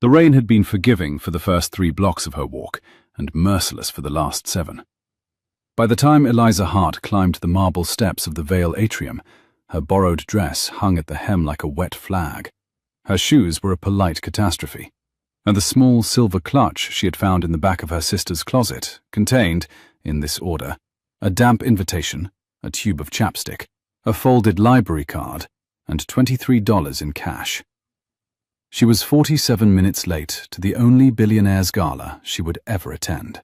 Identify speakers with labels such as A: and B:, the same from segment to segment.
A: The rain had been forgiving for the first 3 blocks of her walk and merciless for the last 7. By the time Eliza Hart climbed the marble steps of the Vale atrium, her borrowed dress hung at the hem like a wet flag. Her shoes were a polite catastrophe, and the small silver clutch she had found in the back of her sister's closet contained, in this order, a damp invitation, a tube of chapstick, a folded library card, and $23 in cash. She was 47 minutes late to the only Billionaire's Gala she would ever attend.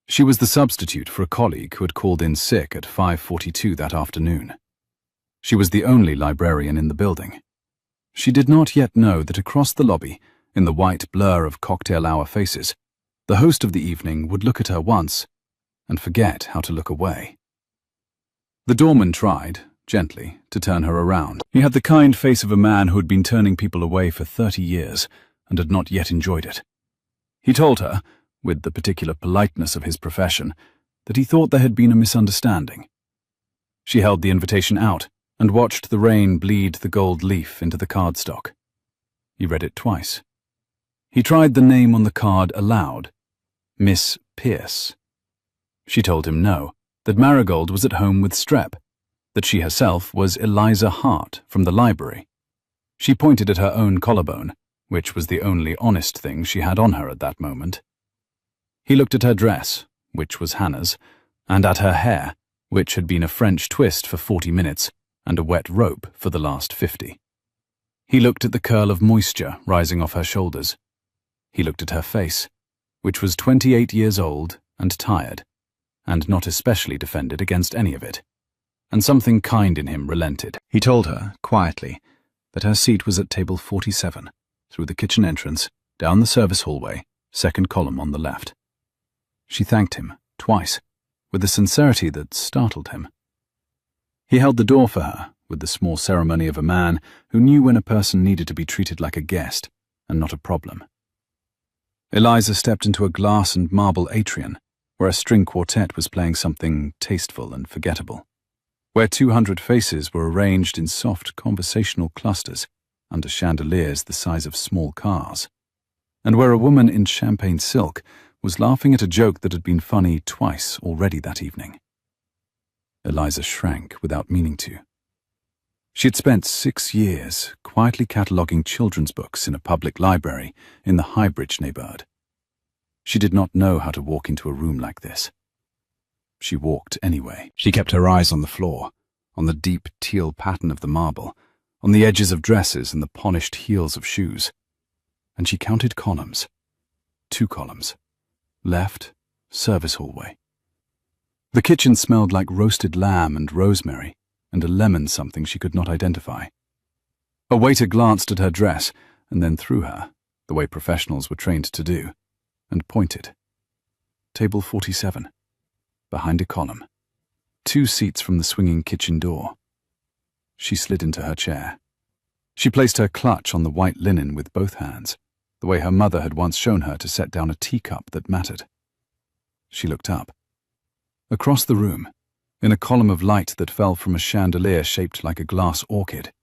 A: She was the substitute for a colleague who had called in sick at 5:42 that afternoon. She was the only librarian in the building. She did not yet know that across the lobby, in the white blur of cocktail hour faces, the host of the evening would look at her once and forget how to look away. The doorman tried, gently, to turn her around. He had the kind face of a man who had been turning people away for 30 years and had not yet enjoyed it. He told her, with the particular politeness of his profession, that he thought there had been a misunderstanding. She held the invitation out and watched the rain bleed the gold leaf into the cardstock. He read it twice. He tried the name on the card aloud, Miss Pierce. She told him no, that Marigold was at home with strep, that she herself was Eliza Hart from the library. She pointed at her own collarbone, which was the only honest thing she had on her at that moment. He looked at her dress, which was Hannah's, and at her hair, which had been a French twist for 40 minutes and a wet rope for the last 50. He looked at the curl of moisture rising off her shoulders. He looked at her face, which was 28 years old and tired, and not especially defended against any of it. And something kind in him relented. He told her, quietly, that her seat was at table 47, through the kitchen entrance, down the service hallway, second column on the left. She thanked him, twice, with a sincerity that startled him. He held the door for her, with the small ceremony of a man who knew when a person needed to be treated like a guest, and not a problem. Eliza stepped into a glass and marble atrium, where a string quartet was playing something tasteful and forgettable, where 200 faces were arranged in soft conversational clusters under chandeliers the size of small cars, and where a woman in champagne silk was laughing at a joke that had been funny twice already that evening. Eliza shrank without meaning to. She had spent 6 years quietly cataloguing children's books in a public library in the Highbridge neighborhood. She did not know how to walk into a room like this. She walked anyway. She kept her eyes on the floor, on the deep teal pattern of the marble, on the edges of dresses and the polished heels of shoes. And she counted columns. 2 columns. Left, service hallway. The kitchen smelled like roasted lamb and rosemary, and a lemon something she could not identify. A waiter glanced at her dress and then through her, the way professionals were trained to do, and pointed. Table 47. Behind a column. 2 seats from the swinging kitchen door. She slid into her chair. She placed her clutch on the white linen with both hands, the way her mother had once shown her to set down a teacup that mattered. She looked up. Across the room, in a column of light that fell from a chandelier shaped like a glass orchid,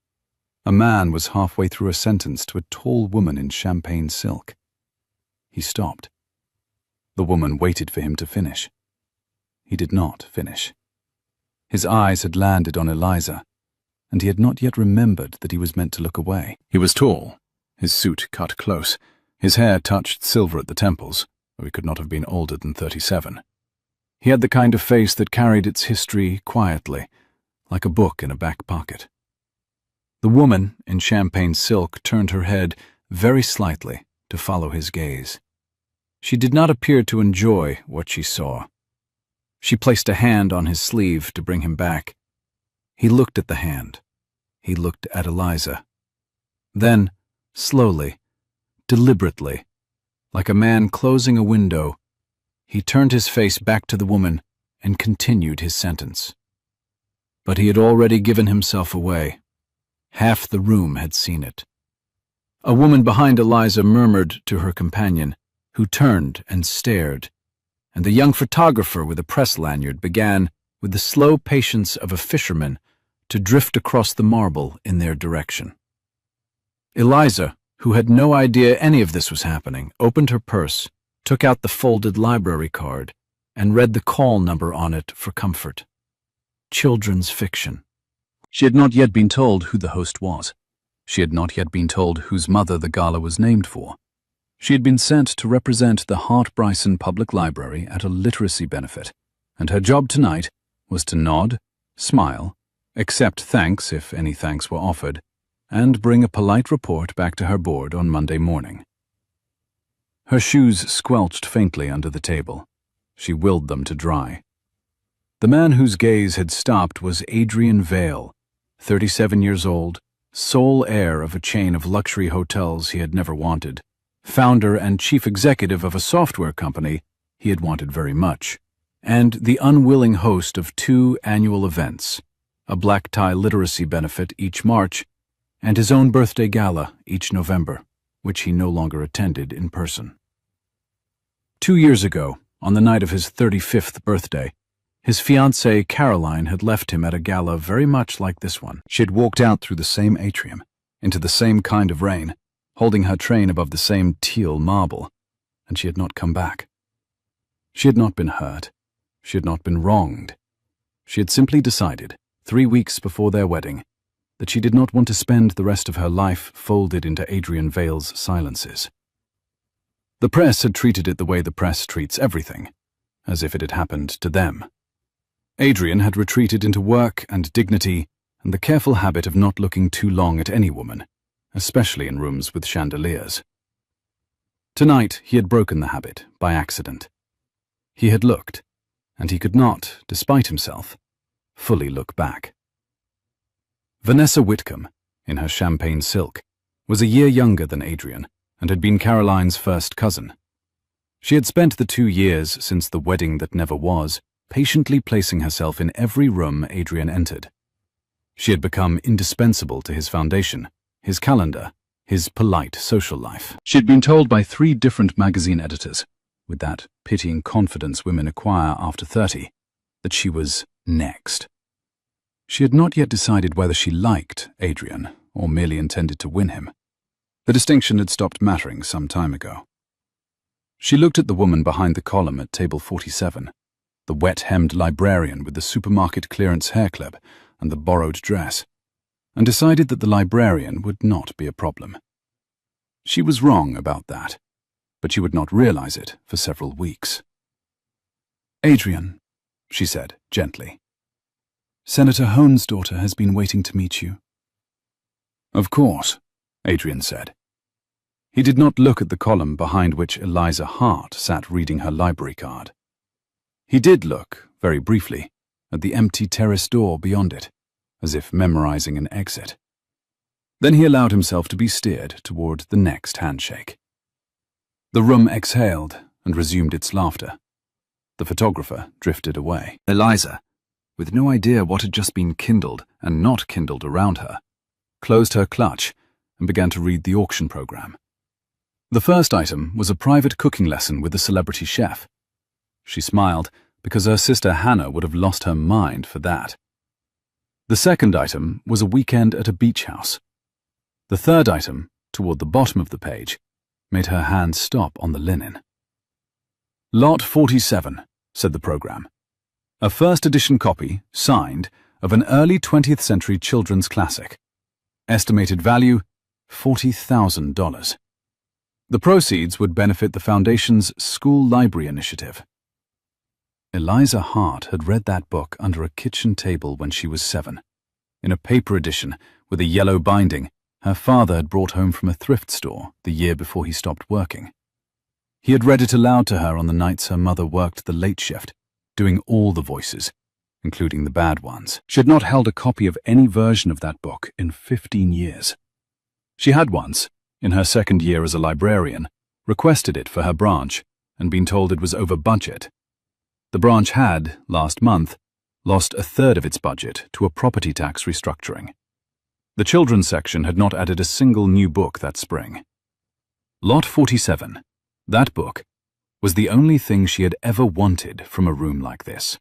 A: a man was halfway through a sentence to a tall woman in champagne silk. He stopped. The woman waited for him to finish. He did not finish. His eyes had landed on Eliza, and he had not yet remembered that he was meant to look away. He was tall, his suit cut close, his hair touched silver at the temples, though he could not have been older than 37. He had the kind of face that carried its history quietly, like a book in a back pocket. The woman in champagne silk turned her head very slightly to follow his gaze. She did not appear to enjoy what she saw. She placed a hand on his sleeve to bring him back. He looked at the hand. He looked at Eliza. Then, slowly, deliberately, like a man closing a window, he turned his face back to the woman and continued his sentence. But he had already given himself away. Half the room had seen it. A woman behind Eliza murmured to her companion, who turned and stared, and the young photographer with a press lanyard began, with the slow patience of a fisherman, to drift across the marble in their direction. Eliza,
B: who had no idea any of this was happening, opened her purse, took out the folded library card, and read the call number on it for comfort. Children's fiction.
A: She had not yet been told who the host was. She had not yet been told whose mother the gala was named for. She had been sent to represent the Bryson Public Library at a literacy benefit, and her job tonight was to nod, smile, accept thanks if any thanks were offered, and bring a polite report back to her board on Monday morning. Her shoes squelched faintly under the table. She willed them to dry. The man whose gaze had stopped was Adrian Vale, 37 years old, sole heir of a chain of luxury hotels he had never wanted, founder and chief executive of a software company he had wanted very much, and the unwilling host of 2 annual events, a black tie literacy benefit each March, and his own birthday gala each November, which he no longer attended in person. 2 years ago, on the night of his 35th birthday, his fiancée Caroline had left him at a gala very much like this one. She had walked out through the same atrium, into the same kind of rain, holding her train above the same teal marble, and she had not come back. She had not been hurt. She had not been wronged. She had simply decided, 3 weeks before their wedding, that she did not want to spend the rest of her life folded into Adrian Vale's silences. The press had treated it the way the press treats everything, as if it had happened to them. Adrian had retreated into work and dignity and the careful habit of not looking too long at any woman, especially in rooms with chandeliers. Tonight he had broken the habit by accident. He had looked, and he could not, despite himself, fully look back. Vanessa Whitcomb, in her champagne silk, was a year younger than Adrian and had been Caroline's first cousin. She had spent the 2 years since the wedding that never was patiently placing herself in every room Adrian entered. She had become indispensable to his foundation, his calendar, his polite social life. She had been told by 3 different magazine editors, with that pitying confidence women acquire after 30, that she was next. She had not yet decided whether she liked Adrian or merely intended to win him. The distinction had stopped mattering some time ago. She looked at the woman behind the column at table 47, the wet-hemmed librarian with the supermarket clearance hair clip and the borrowed dress, and decided that the librarian would not be a problem. She was wrong about that, but she would not realize it for several weeks. "Adrian," she said gently, "Senator Hohn's daughter has been waiting to meet you." "Of course," Adrian said. He did not look at the column behind which Eliza Hart sat reading her library card. He did look, very briefly, at the empty terrace door beyond it, as if memorizing an exit. Then he allowed himself to be steered toward the next handshake. The room exhaled and resumed its laughter. The photographer drifted away. Eliza, with no idea what had just been kindled and not kindled around her, closed her clutch and began to read the auction program. The first item was a private cooking lesson with a celebrity chef. She smiled because her sister Hannah would have lost her mind for that. The second item was a weekend at a beach house. The third item, toward the bottom of the page, made her hand stop on the linen. "Lot 47, said the program. A first edition copy, signed, of an early 20th century children's classic. Estimated value, $40,000. The proceeds would benefit the Foundation's School Library Initiative." Eliza Hart had read that book under a kitchen table when she was 7, in a paper edition with a yellow binding her father had brought home from a thrift store the year before he stopped working. He had read it aloud to her on the nights her mother worked the late shift, doing all the voices, including the bad ones. She had not held a copy of any version of that book in 15 years. She had once, in her second year as a librarian, requested it for her branch and been told it was over budget. The branch had, last month, lost a third of its budget to a property tax restructuring. The children's section had not added a single new book that spring. Lot 47, that book, was the only thing she had ever wanted from a room like this.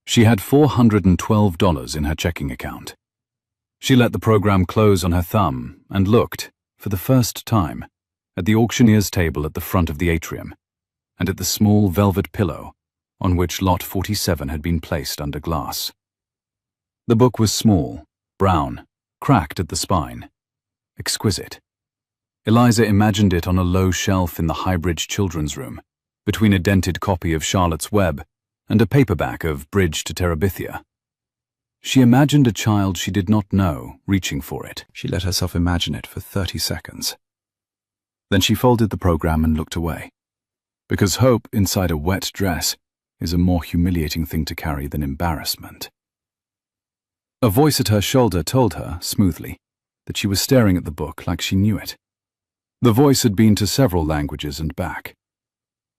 A: She had $412 in her checking account. She let the program close on her thumb and looked, for the first time, at the auctioneer's table at the front of the atrium, and at the small velvet pillow on which Lot 47 had been placed under glass. The book was small, brown, cracked at the spine. Exquisite. Eliza imagined it on a low shelf in the Highbridge children's room, between a dented copy of Charlotte's Web and a paperback of Bridge to Terabithia. She imagined a child she did not know reaching for it. She let herself imagine it for 30 seconds. Then she folded the program and looked away, because hope inside a wet dress is a more humiliating thing to carry than embarrassment. A voice at her shoulder told her, smoothly, that she was staring at the book like she knew it. The voice had been to several languages and back.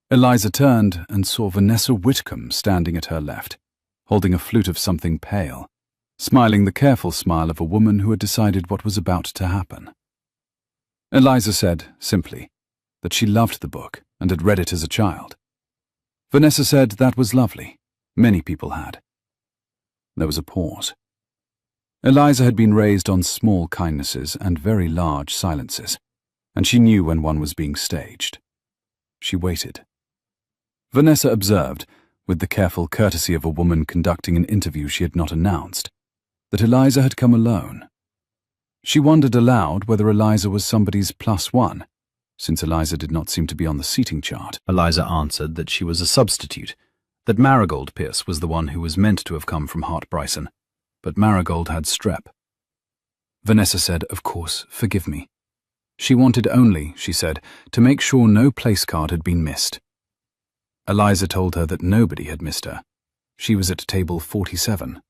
A: Eliza turned and saw Vanessa Whitcomb standing at her left, holding a flute of something pale, smiling the careful smile of a woman who had decided what was about to happen. Eliza said, simply, that she loved the book and had read it as a child. Vanessa said that was lovely. Many people had. There was a pause. Eliza had been raised on small kindnesses and very large silences, and she knew when one was being staged. She waited. Vanessa observed, with the careful courtesy of a woman conducting an interview she had not announced, that Eliza had come alone. She wondered aloud whether Eliza was somebody's +1, since Eliza did not seem to be on the seating chart. Eliza answered that she was a substitute, that Marigold Pierce was the one who was meant to have come from Hart Bryson, but Marigold had strep. Vanessa said, "Of course, forgive me." She wanted only, she said, to make sure no place card had been missed. Eliza told her that nobody had missed her. She was at table 47.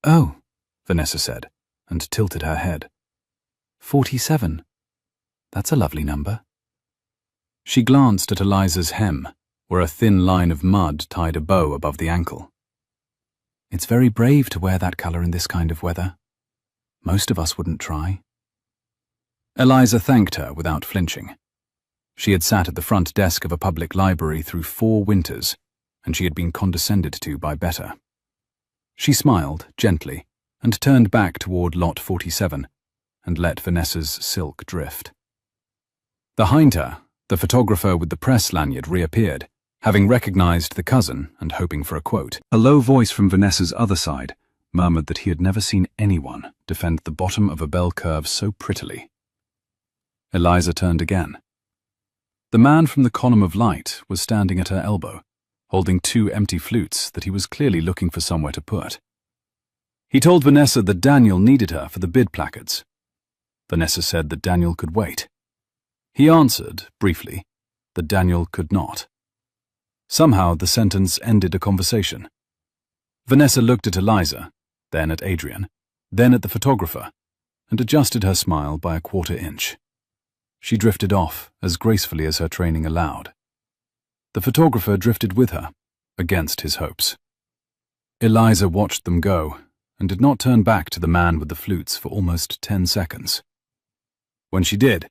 A: "Oh," Vanessa said, and tilted her head. 47. That's a lovely number. She glanced at Eliza's hem, where a thin line of mud tied a bow above the ankle. "It's very brave to wear that colour in this kind of weather. Most of us wouldn't try." Eliza thanked her without flinching. She had sat at the front desk of a public library through 4 winters, and she had been condescended to by better. She smiled, gently, and turned back toward Lot 47, and let Vanessa's silk drift. Behind her, the photographer with the press lanyard reappeared, having recognized the cousin and hoping for a quote. A low voice from Vanessa's other side murmured that he had never seen anyone defend the bottom of a bell curve so prettily. Eliza turned again. The man from the column of light was standing at her elbow, holding 2 empty flutes that he was clearly looking for somewhere to put. He told Vanessa that Daniel needed her for the bid placards. Vanessa said that Daniel could wait. He answered, briefly, that Daniel could not. Somehow the sentence ended a conversation. Vanessa looked at Eliza, then at Adrian, then at the photographer, and adjusted her smile by a 1/4 inch. She drifted off as gracefully as her training allowed. The photographer drifted with her, against his hopes. Eliza watched them go, and did not turn back to the man with the flutes for almost 10 seconds. When she did,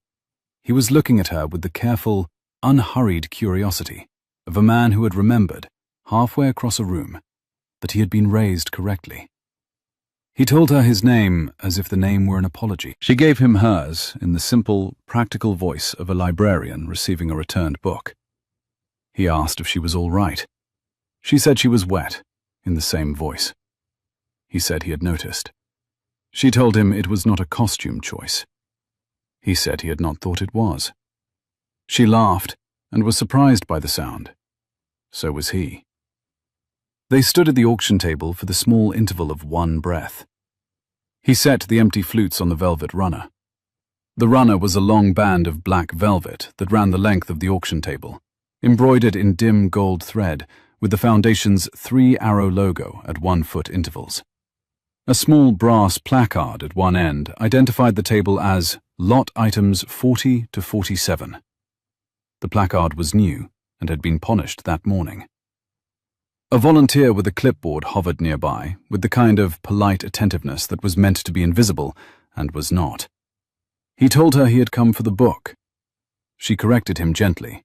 A: he was looking at her with the careful, unhurried curiosity of a man who had remembered, halfway across a room, that he had been raised correctly. He told her his name as if the name were an apology. She gave him hers in the simple, practical voice of a librarian receiving a returned book. He asked if she was all right. She said she was wet, in the same voice. He said he had noticed. She told him it was not a costume choice. He said he had not thought it was. She laughed and was surprised by the sound. So was he. They stood at the auction table for the small interval of 1 breath. He set the empty flutes on the velvet runner. The runner was a long band of black velvet that ran the length of the auction table, embroidered in dim gold thread with the foundation's 3-arrow logo at 1-foot intervals. A small brass placard at one end identified the table as Lot Items 40 to 47. The placard was new and had been polished that morning. A volunteer with a clipboard hovered nearby, with the kind of polite attentiveness that was meant to be invisible and was not. He told her he had come for the book. She corrected him gently.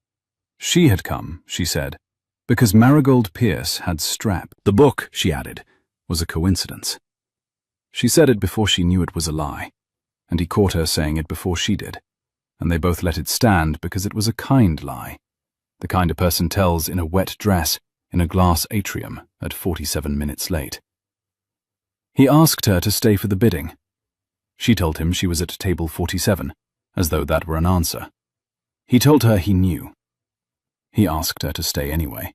A: She had come, she said, because Marigold Pierce had strep. The book, she added, was a coincidence. She said it before she knew it was a lie. and he caught her saying it before she did, and they both let it stand because it was a kind lie, the kind a person tells in a wet dress in a glass atrium at 47 minutes late. He asked her to stay for the bidding. She told him she was at table 47, as though that were an answer. He told her he knew. He asked her to stay anyway.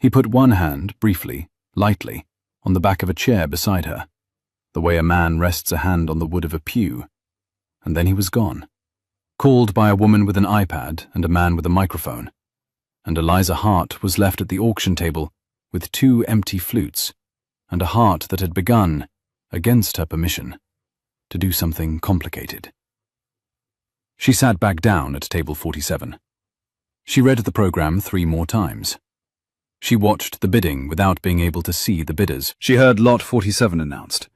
A: He put one hand, briefly, lightly, on the back of a chair beside her, the way a man rests a hand on the wood of a pew, and then he was gone, called by a woman with an iPad and a man with a microphone, and Eliza Hart was left at the auction table with 2 empty flutes and a heart that had begun, against her permission, to do something complicated. She sat back down at table 47. She read the program 3 more times. She watched the bidding without being able to see the bidders. She heard lot 47 announced.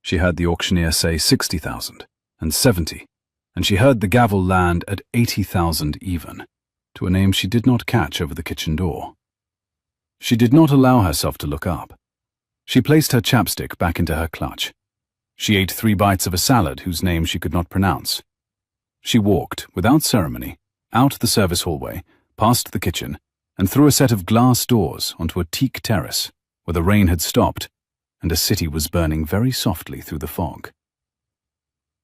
A: She heard the auctioneer say 60,000 and 70, and she heard the gavel land at 80,000 even, to a name she did not catch over the kitchen door. She did not allow herself to look up. She placed her chapstick back into her clutch. She ate 3 bites of a salad whose name she could not pronounce. She walked, without ceremony, out the service hallway, past the kitchen, and through a set of glass doors onto a teak terrace where the rain had stopped and a city was burning very softly through the fog.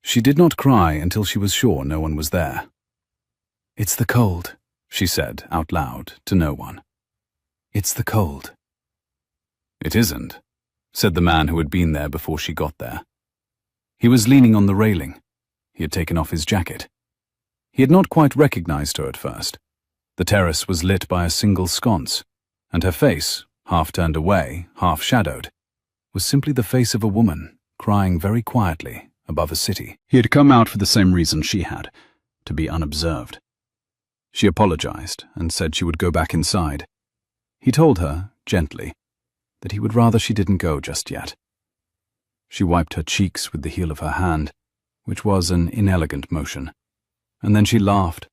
A: She did not cry until she was sure no one was there. "It's the cold," she said out loud to no one. "It's the cold." "It isn't," said the man who had been there before she got there. He was leaning on the railing. He had taken off his jacket. He had not quite recognized her at first. The terrace was lit by a single sconce, and her face, half turned away, half shadowed, was simply the face of a woman crying very quietly above a city. He had come out for the same reason she had, to be unobserved. She apologized and said she would go back inside. He told her, gently, that he would rather she didn't go just yet. She wiped her cheeks with the heel of her hand, which was an inelegant motion, and then she laughed,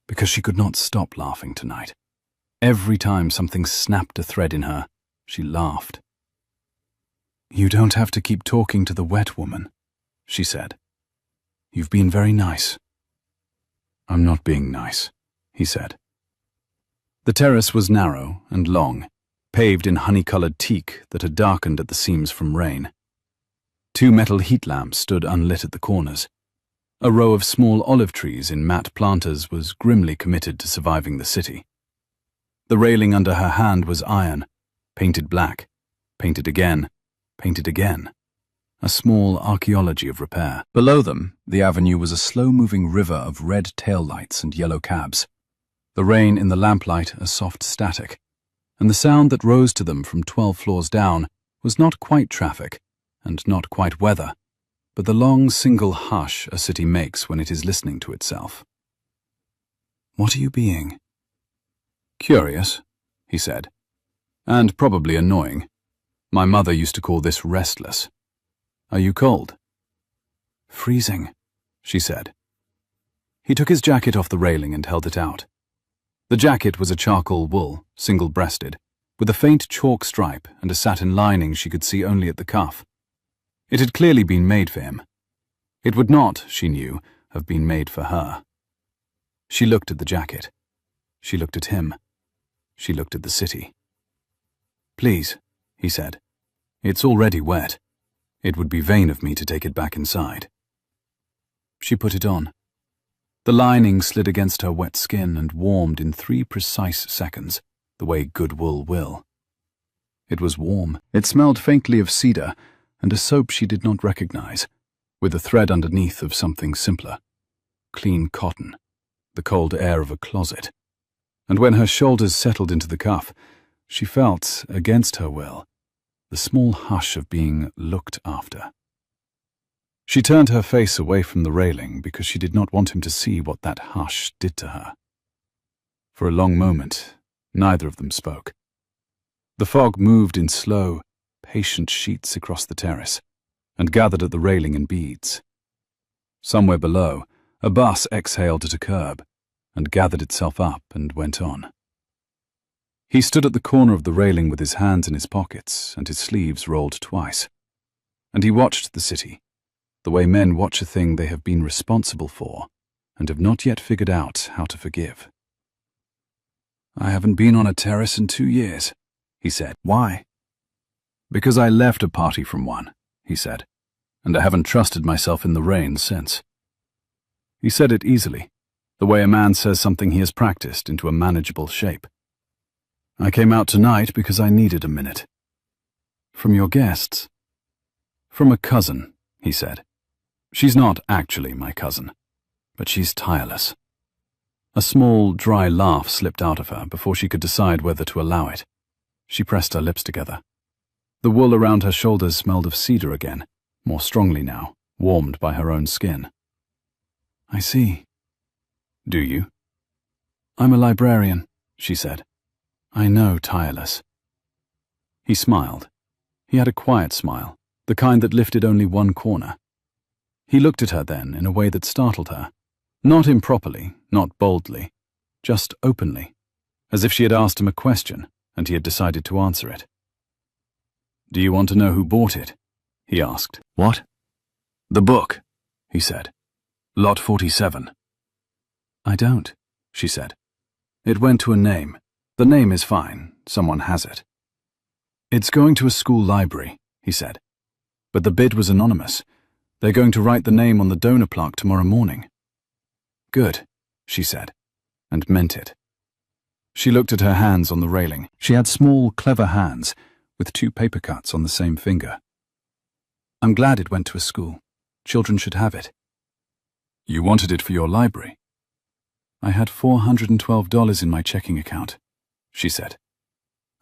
A: because she could not stop laughing tonight. Every time something snapped a thread in her, she laughed. "You don't have to keep talking to the wet woman," she said. "You've been very nice." "I'm not being nice," he said. The terrace was narrow and long, paved in honey-colored teak that had darkened at the seams from rain. 2 metal heat lamps stood unlit at the corners. A row of small olive trees in matte planters was grimly committed to surviving the city. The railing under her hand was iron, painted black, painted again, a small archaeology of repair. Below them, the avenue was a slow-moving river of red taillights and yellow cabs, the rain in the lamplight a soft static, and the sound that rose to them from 12 floors down was not quite traffic and not quite weather, but the long single hush a city makes when it is listening to itself. "What are you being?" "Curious," he said, "and probably annoying. My mother used to call this restless. Are you cold?" "Freezing," she said. He took his jacket off the railing and held it out. The jacket was a charcoal wool, single-breasted, with a faint chalk stripe and a satin lining she could see only at the cuff. It had clearly been made for him. It would not, she knew, have been made for her. She looked at the jacket. She looked at him. She looked at the city. "Please," he said. "It's already wet. It would be vain of me to take it back inside." She put it on. The lining slid against her wet skin and warmed in 3 precise seconds, the way good wool will. It was warm. It smelled faintly of cedar and a soap she did not recognize, with a thread underneath of something simpler. Clean cotton, the cold air of a closet. And when her shoulders settled into the cuff, she felt, against her will, the small hush of being looked after. She turned her face away from the railing because she did not want him to see what that hush did to her. For a long moment, neither of them spoke. The fog moved in slow, patient sheets across the terrace and gathered at the railing in beads. Somewhere below, a bus exhaled at a curb and gathered itself up and went on. He stood at the corner of the railing with his hands in his pockets and his sleeves rolled twice, and he watched the city, the way men watch a thing they have been responsible for and have not yet figured out how to forgive. "I haven't been on a terrace in 2 years," he said. "Why?" "Because I left a party from one," he said, "and I haven't trusted myself in the rain since." He said it easily, the way a man says something he has practiced into a manageable shape. "I came out tonight because I needed a minute." "From your guests?" "From a cousin," he said. "She's not actually my cousin, but she's tireless." A small, dry laugh slipped out of her before she could decide whether to allow it. She pressed her lips together. The wool around her shoulders smelled of cedar again, more strongly now, warmed by her own skin. "I see." "Do you?" "I'm a librarian," she said. "I know tireless." He smiled. He had a quiet smile, the kind that lifted only one corner. He looked at her then in a way that startled her. Not improperly, not boldly, just openly, as if she had asked him a question and he had decided to answer it. "Do you want to know who bought it?" he asked. "What?" "The book," he said. "Lot 47. "I don't," she said. "It went to a name. The name is fine. Someone has it." "It's going to a school library," he said. "But the bid was anonymous. They're going to write the name on the donor plaque tomorrow morning." "Good," she said, and meant it. She looked at her hands on the railing. She had small, clever hands, with 2 paper cuts on the same finger. "I'm glad it went to a school. Children should have it." "You wanted it for your library?" "I had $412 in my checking account," she said.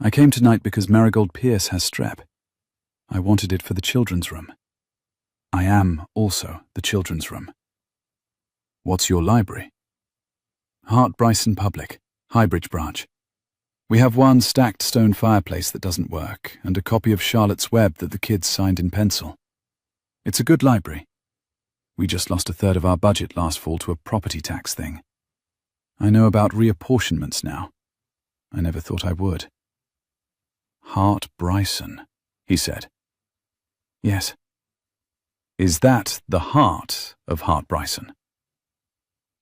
A: "I came tonight because Marigold Pierce has strep. I wanted it for the children's room. I am also the children's room." "What's your library?" "Hart Bryson Public, Highbridge branch. We have one stacked stone fireplace that doesn't work, and a copy of Charlotte's Web that the kids signed in pencil. It's a good library. We just lost 1/3 of our budget last fall to a property tax thing. I know about reapportionments now. I never thought I would." "Hart Bryson," he said. "Yes." "Is that the heart of Hart Bryson?"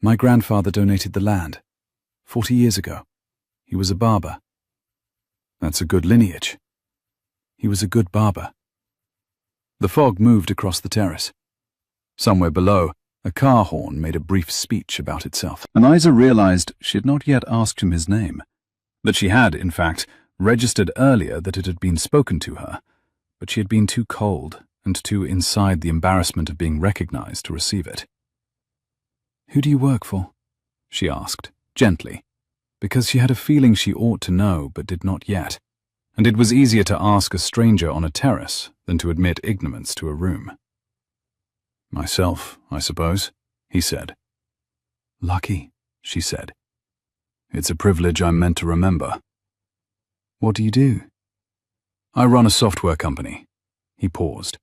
A: "My grandfather donated the land 40 years ago. He was a barber." "That's a good lineage." "He was a good barber." The fog moved across the terrace. Somewhere below, a car horn made a brief speech about itself. Eliza realized she had not yet asked him his name, that she had, in fact, registered earlier that it had been spoken to her, but she had been too cold and too inside the embarrassment of being recognized to receive it. "Who do you work for?" she asked, gently, because she had a feeling she ought to know but did not yet, and it was easier to ask a stranger on a terrace than to admit ignorance to a room. "Myself, I suppose," he said. "Lucky," she said. "It's a privilege I'm meant to remember." "What do you do?" "I run a software company." He paused.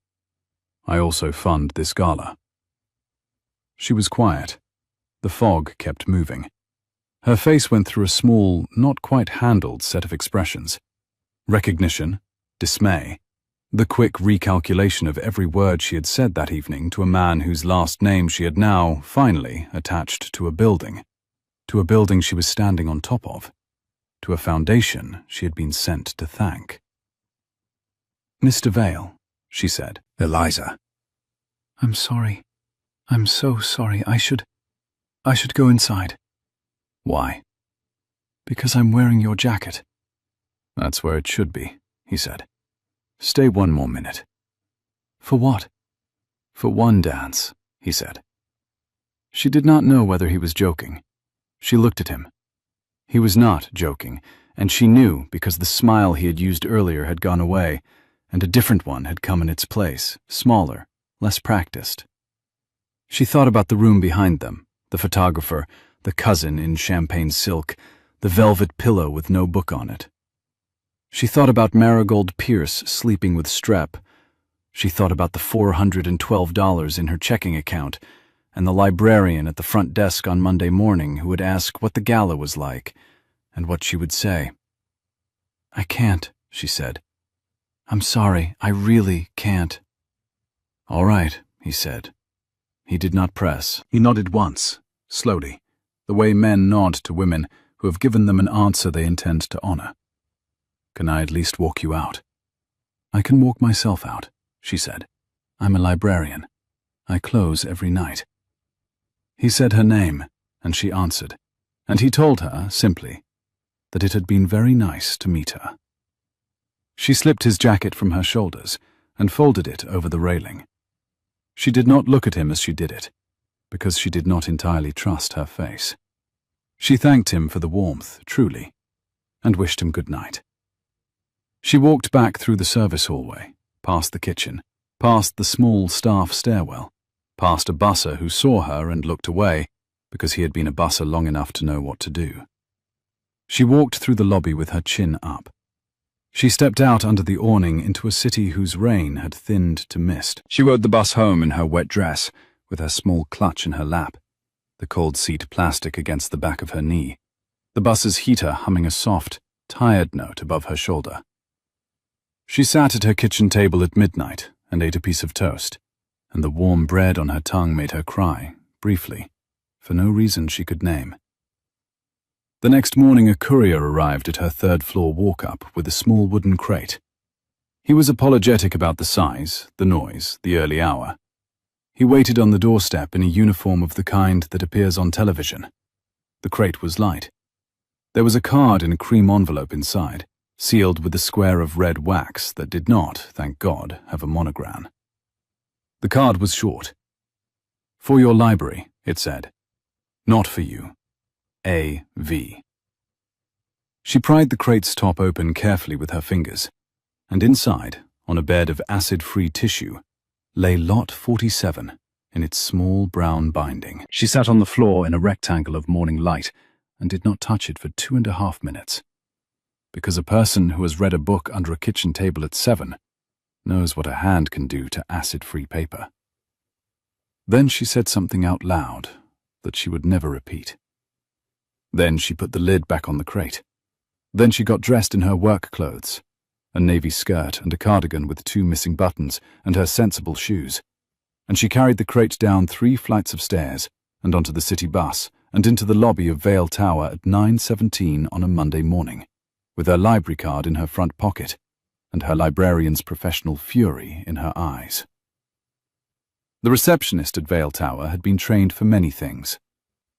A: "I also fund this gala." She was quiet. The fog kept moving. Her face went through a small, not quite handled set of expressions. Recognition, dismay, the quick recalculation of every word she had said that evening to a man whose last name she had now, finally, attached to a building she was standing on top of, to a foundation she had been sent to thank. "Mr. Vale," she said. "Eliza." "I'm sorry. I'm so sorry. I should go inside." "Why?" "Because I'm wearing your jacket." "That's where it should be," he said. "Stay 1 more minute." "For what?" "For one dance," he said. She did not know whether he was joking. She looked at him. He was not joking, and she knew because the smile he had used earlier had gone away, and a different one had come in its place, smaller, less practiced. She thought about the room behind them, the photographer, the cousin in champagne silk, the velvet pillow with no book on it. She thought about Marigold Pierce sleeping with strep. She thought about the $412 in her checking account, and the librarian at the front desk on Monday morning who would ask what the gala was like, and what she would say. "I can't," she said. "I'm sorry, I really can't." "All right,
B: he said. He did not press.
A: He nodded once, slowly, the way men nod to women who have given them an answer they intend to honor. "Can I at least walk you out?" "I can walk myself out," she said. "I'm a librarian. I close every night." He said her name, and she answered, and he told her, simply, that it had been very nice to meet her. She slipped his jacket from her shoulders and folded it over the railing. She did not look at him as she did it, because she did not entirely trust her face. She thanked him for the warmth, truly, and wished him good night. She walked back through the service hallway, past the kitchen, past the small staff stairwell, past a busser who saw her and looked away because he had been a busser long enough to know what to do. She walked through the lobby with her chin up. She stepped out under the awning into a city whose rain had thinned to mist. She rode the bus home in her wet dress, with her small clutch in her lap, the cold seat plastic against the back of her knee, the bus's heater humming a soft, tired note above her shoulder. She sat at her kitchen table at midnight and ate a piece of toast, and the warm bread on her tongue made her cry, briefly, for no reason she could name. The next morning a courier arrived at her third-floor walk-up with a small wooden crate. He was apologetic about the size, the noise, the early hour. He waited on the doorstep in a uniform of the kind that appears on television. The crate was light. There was a card in a cream envelope inside, sealed with a square of red wax that did not, thank God, have a monogram. The card was short. "For your library," it said. "Not for you. A.V." She pried the crate's top open carefully with her fingers, and inside, on a bed of acid-free tissue, lay Lot 47 in its small brown binding. She sat on the floor in a rectangle of morning light and did not touch it for 2.5 minutes, because a person who has read a book under a kitchen table at 7 knows what a hand can do to acid-free paper. Then she said something out loud that she would never repeat. Then she put the lid back on the crate. Then she got dressed in her work clothes, a navy skirt and a cardigan with 2 missing buttons and her sensible shoes, and she carried the crate down 3 flights of stairs and onto the city bus and into the lobby of Vale Tower at 9:17 on a Monday morning, with her library card in her front pocket and her librarian's professional fury in her eyes. The receptionist at Vale Tower had been trained for many things.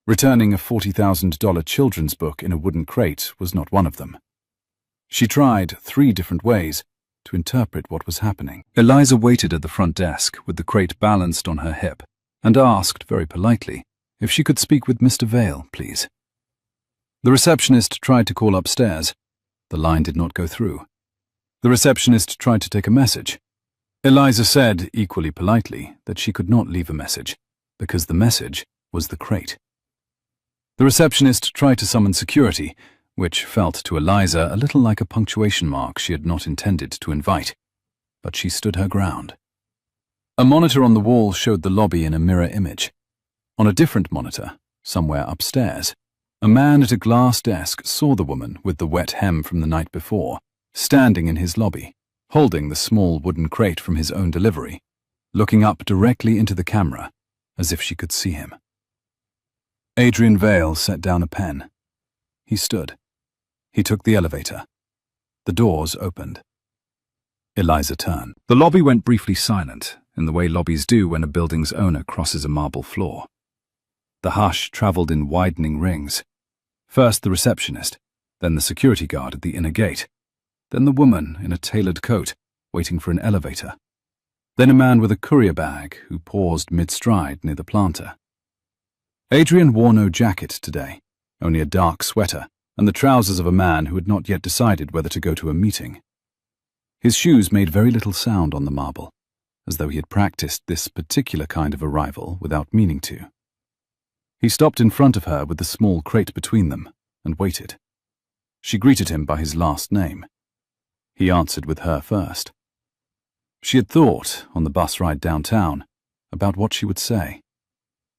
A: Returning a $40,000 children's book in a wooden crate was not one of them. She tried 3 different ways to interpret what was happening. Eliza waited at the front desk with the crate balanced on her hip and asked, very politely, if she could speak with Mr. Vale, please. The receptionist tried to call upstairs. The line did not go through. The receptionist tried to take a message. Eliza said, equally politely, that she could not leave a message, because the message was the crate. The receptionist tried to summon security, which felt to Eliza a little like a punctuation mark she had not intended to invite, but she stood her ground. A monitor on the wall showed the lobby in a mirror image. On a different monitor, somewhere upstairs, a man at a glass desk saw the woman with the wet hem from the night before, standing in his lobby, holding the small wooden crate from his own delivery, looking up directly into the camera, as if she could see him. Adrian Vale set down a pen. He stood. He took the elevator. The doors opened. Eliza turned. The lobby went briefly silent, in the way lobbies do when a building's owner crosses a marble floor. The hush traveled in widening rings. First the receptionist, then the security guard at the inner gate, then the woman in a tailored coat, waiting for an elevator, then a man with a courier bag who paused mid-stride near the planter. Adrian wore no jacket today, only a dark sweater and the trousers of a man who had not yet decided whether to go to a meeting. His shoes made very little sound on the marble, as though he had practiced this particular kind of arrival without meaning to. He stopped in front of her with the small crate between them and waited. She greeted him by his last name. He answered with her first. She had thought, on the bus ride downtown, about what she would say.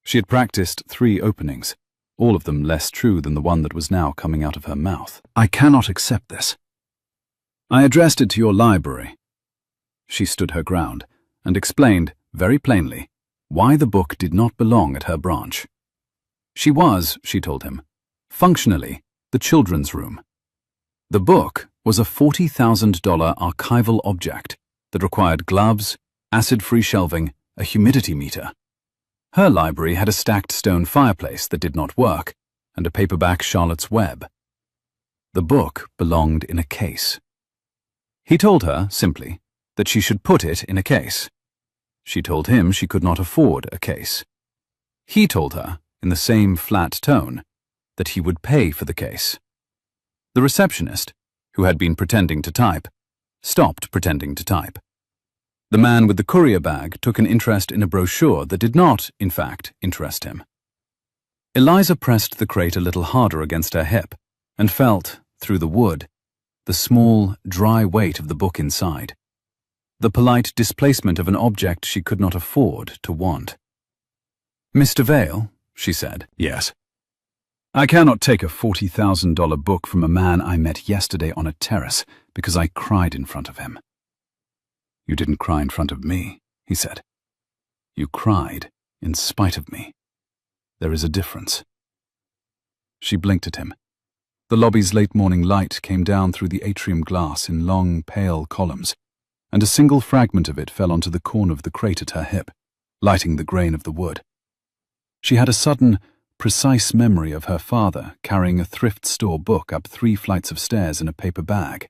A: She had practiced 3 openings, all of them less true than the one that was now coming out of her mouth. "I cannot accept this. I addressed it to your library." She stood her ground and explained, very plainly, why the book did not belong at her branch. She was, she told him, functionally the children's room. The book was a $40,000 archival object that required gloves, acid-free shelving, a humidity meter. Her library had a stacked stone fireplace that did not work, and a paperback Charlotte's Web. The book belonged in a case. He told her, simply, that she should put it in a case. She told him she could not afford a case. He told her, in the same flat tone, that he would pay for the case. The receptionist, who had been pretending to type, stopped pretending to type. The man with the courier bag took an interest in a brochure that did not, in fact, interest him. Eliza pressed the crate a little harder against her hip and felt, through the wood, the small, dry weight of the book inside, the polite displacement of an object she could not afford to want. "Mr. Vale," she said.
B: "Yes."
A: "I cannot take a $40,000 book from a man I met yesterday on a terrace because I cried in front of him." "You didn't cry in front of me," he said. "You cried in spite of me. There is a difference." She blinked at him. The lobby's late-morning light came down through the atrium glass in long, pale columns, and a single fragment of it fell onto the corner of the crate at her hip, lighting the grain of the wood. She had a sudden, precise memory of her father carrying a thrift store book up 3 flights of stairs in a paper bag,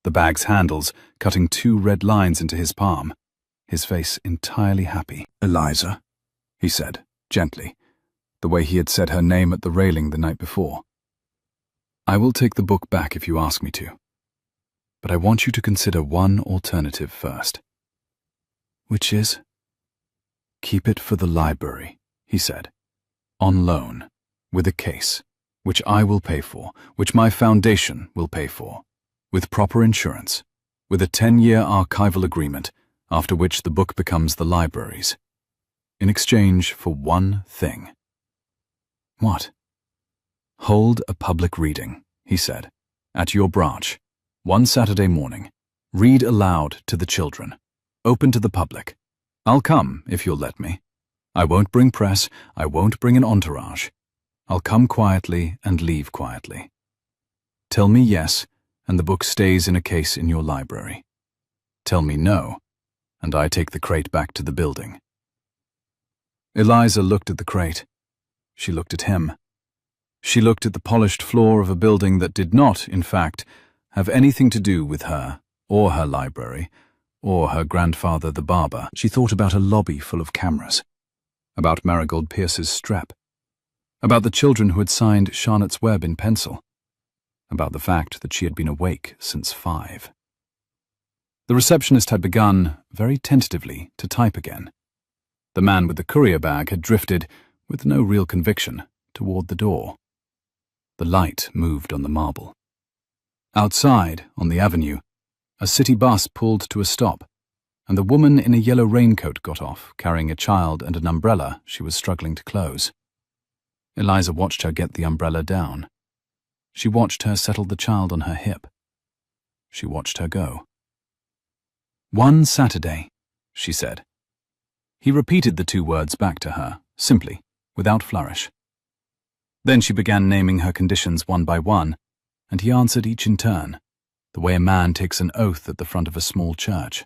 A: the bag's handles cutting 2 red lines into his palm, his face entirely happy. "Eliza," he said, gently, the way he had said her name at the railing the night before. "I will take the book back if you ask me to, but I want you to consider one alternative first." "Which is?" "Keep it for the library," he said, "on loan, with a case, which I will pay for, which my foundation will pay for, with proper insurance, with a 10-year archival agreement, after which the book becomes the library's, in exchange for one thing." "What?" "Hold a public reading," he said, "at your branch, one Saturday morning. Read aloud to the children. Open to the public. I'll come, if you'll let me. I won't bring press, I won't bring an entourage. I'll come quietly and leave quietly. Tell me yes, and the book stays in a case in your library. Tell me no, and I take the crate back to the building." Eliza looked at the crate. She looked at him. She looked at the polished floor of a building that did not, in fact, have anything to do with her, or her library, or her grandfather the barber. She thought about a lobby full of cameras, about Marigold Pierce's strep, about the children who had signed Charlotte's Web in pencil, about the fact that she had been awake since 5. The receptionist had begun, very tentatively, to type again. The man with the courier bag had drifted, with no real conviction, toward the door. The light moved on the marble. Outside, on the avenue, a city bus pulled to a stop, and the woman in a yellow raincoat got off, carrying a child and an umbrella she was struggling to close. Eliza watched her get the umbrella down. She watched her settle the child on her hip. She watched her go. "One Saturday," she said. He repeated the 2 words back to her, simply, without flourish. Then she began naming her conditions one by one, and he answered each in turn, the way a man takes an oath at the front of a small church.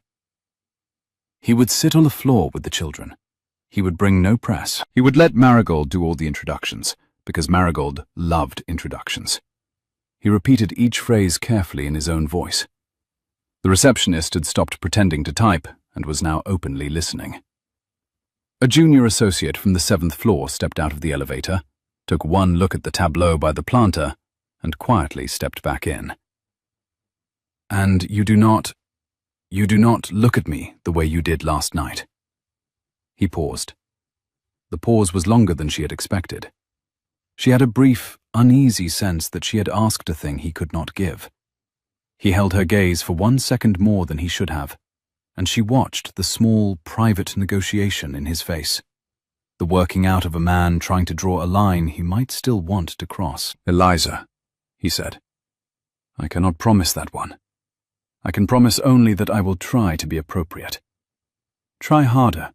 A: He would sit on the floor with the children. He would bring no press. He would let Marigold do all the introductions, because Marigold loved introductions. He repeated each phrase carefully in his own voice. The receptionist had stopped pretending to type and was now openly listening. A junior associate from the 7th floor stepped out of the elevator, took one look at the tableau by the planter, and quietly stepped back in. "And you do not look at me the way you did last night." He paused. The pause was longer than she had expected. She had a brief, uneasy sense that she had asked a thing he could not give. He held her gaze for 1 second more than he should have, and she watched the small, private negotiation in his face, the working out of a man trying to draw a line he might still want to cross. "Eliza," he said, "I cannot promise that one. I can promise only that I will try to be appropriate. Try harder.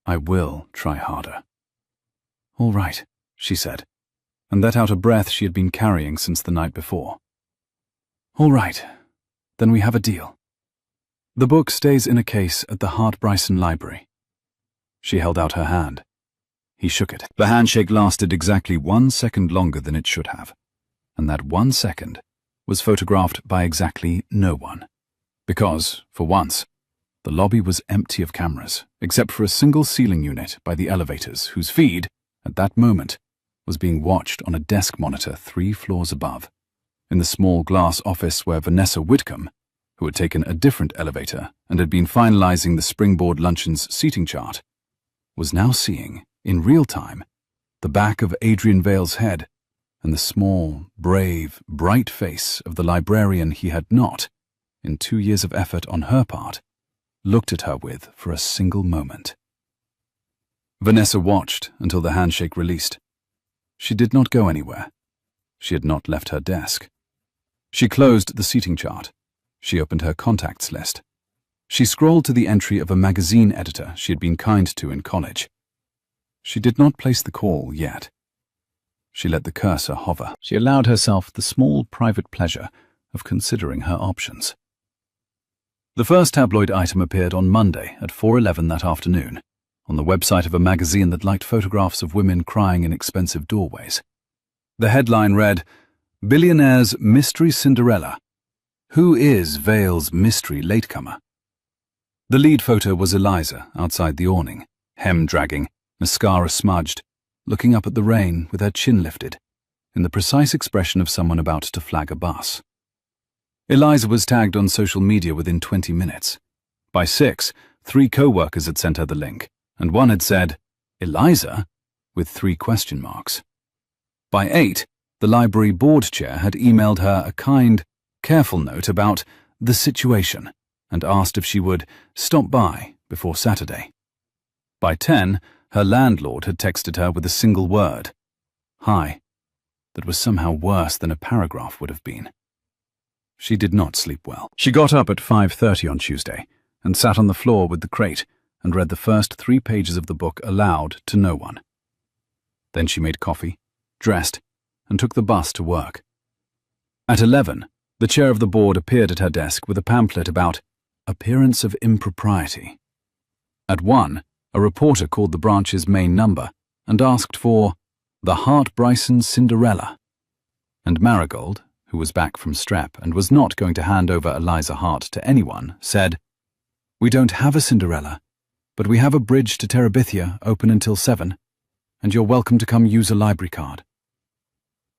A: I will try harder. All right, she said, and let out a breath she had been carrying since the night before. All right, then we have a deal. The book stays in a case at the Bryson Library. She held out her hand. He shook it. The handshake lasted exactly 1 second longer than it should have, and that 1 second was photographed by exactly no one. Because, for once, the lobby was empty of cameras, except for a single ceiling unit by the elevators, whose feed, at that moment, was being watched on a desk monitor 3 floors above, in the small glass office where Vanessa Whitcomb, who had taken a different elevator and had been finalizing the Springboard Luncheon's seating chart, was now seeing, in real time, the back of Adrian Vale's head and the small, brave, bright face of the librarian he had not, in 2 years of effort on her part, looked at her with for a single moment. Vanessa watched until the handshake released. She did not go anywhere. She had not left her desk. She closed the seating chart. She opened her contacts list. She scrolled to the entry of a magazine editor she had been kind to in college. She did not place the call yet. She let the cursor hover. She allowed herself the small private pleasure of considering her options. The first tabloid item appeared on Monday at 4:11 that afternoon, on the website of a magazine that liked photographs of women crying in expensive doorways. The headline read, "Billionaire's Mystery Cinderella. Who is Vale's mystery latecomer?" The lead photo was Eliza outside the awning, hem dragging, mascara smudged, looking up at the rain with her chin lifted, in the precise expression of someone about to flag a bus. Eliza was tagged on social media within 20 minutes. By 6, 3 co-workers had sent her the link, and one had said, "Eliza?" with 3 question marks. By 8, the library board chair had emailed her a kind, careful note about the situation and asked if she would stop by before Saturday. By 10, her landlord had texted her with a single word, "Hi," that was somehow worse than a paragraph would have been. She did not sleep well. She got up at 5:30 on Tuesday and sat on the floor with the crate and read the first 3 pages of the book aloud to no one. Then she made coffee, dressed, and took the bus to work. At 11, the chair of the board appeared at her desk with a pamphlet about appearance of impropriety. At 1, a reporter called the branch's main number and asked for the Bryson Cinderella. And Marigold, who was back from Strep and was not going to hand over Eliza Hart to anyone, said, "We don't have a Cinderella, but we have a bridge to Terabithia open until 7, and you're welcome to come use a library card."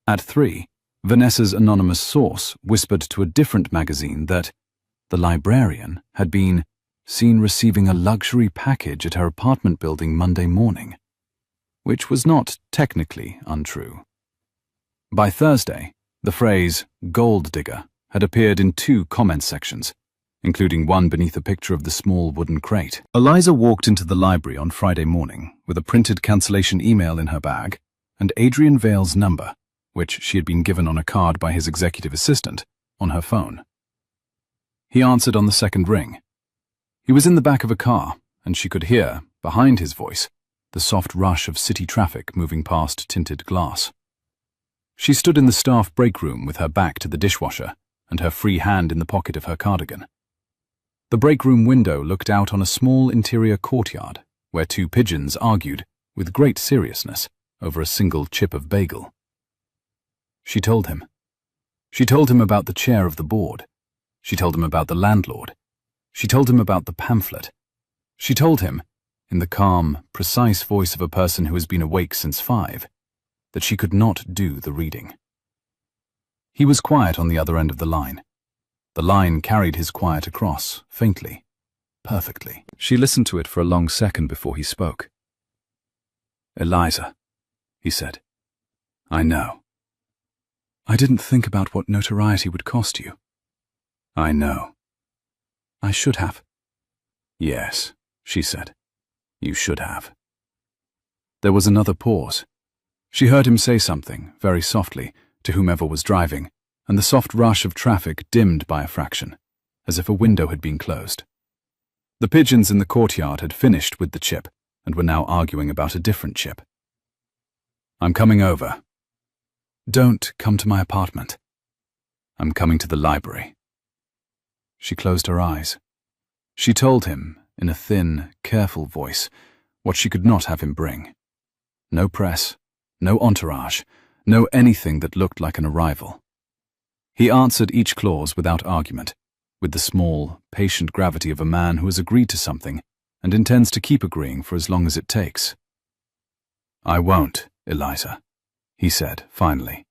A: At 3, Vanessa's anonymous source whispered to a different magazine that the librarian had been seen receiving a luxury package at her apartment building Monday morning, which was not technically untrue. By Thursday, the phrase "gold digger" had appeared in 2 comment sections, including one beneath a picture of the small wooden crate. Eliza walked into the library on Friday morning with a printed cancellation email in her bag and Adrian Vale's number, which she had been given on a card by his executive assistant, on her phone. He answered on the second ring. He was in the back of a car, and she could hear, behind his voice, the soft rush of city traffic moving past tinted glass. She stood in the staff break room with her back to the dishwasher and her free hand in the pocket of her cardigan. The break room window looked out on a small interior courtyard where 2 pigeons argued, with great seriousness, over a single chip of bagel. She told him. She told him about the chair of the board. She told him about the landlord. She told him about the pamphlet. She told him, in the calm, precise voice of a person who has been awake since 5, that she could not do the reading. He was quiet on the other end of the line. The line carried his quiet across, faintly, perfectly. She listened to it for a long second before he spoke. "Eliza," he said, "I know. I didn't think about what notoriety would cost you. I know. I should have." "Yes," she said, "you should have." There was another pause. She heard him say something, very softly, to whomever was driving, and the soft rush of traffic dimmed by a fraction, as if a window had been closed. The pigeons in the courtyard had finished with the chip, and were now arguing about a different chip. "I'm coming over." "Don't come to my apartment." "I'm coming to the library." She closed her eyes. She told him, in a thin, careful voice, what she could not have him bring. No press, no entourage, no anything that looked like an arrival. He answered each clause without argument, with the small, patient gravity of a man who has agreed to something and intends to keep agreeing for as long as it takes. "I won't, Eliza," he said, finally.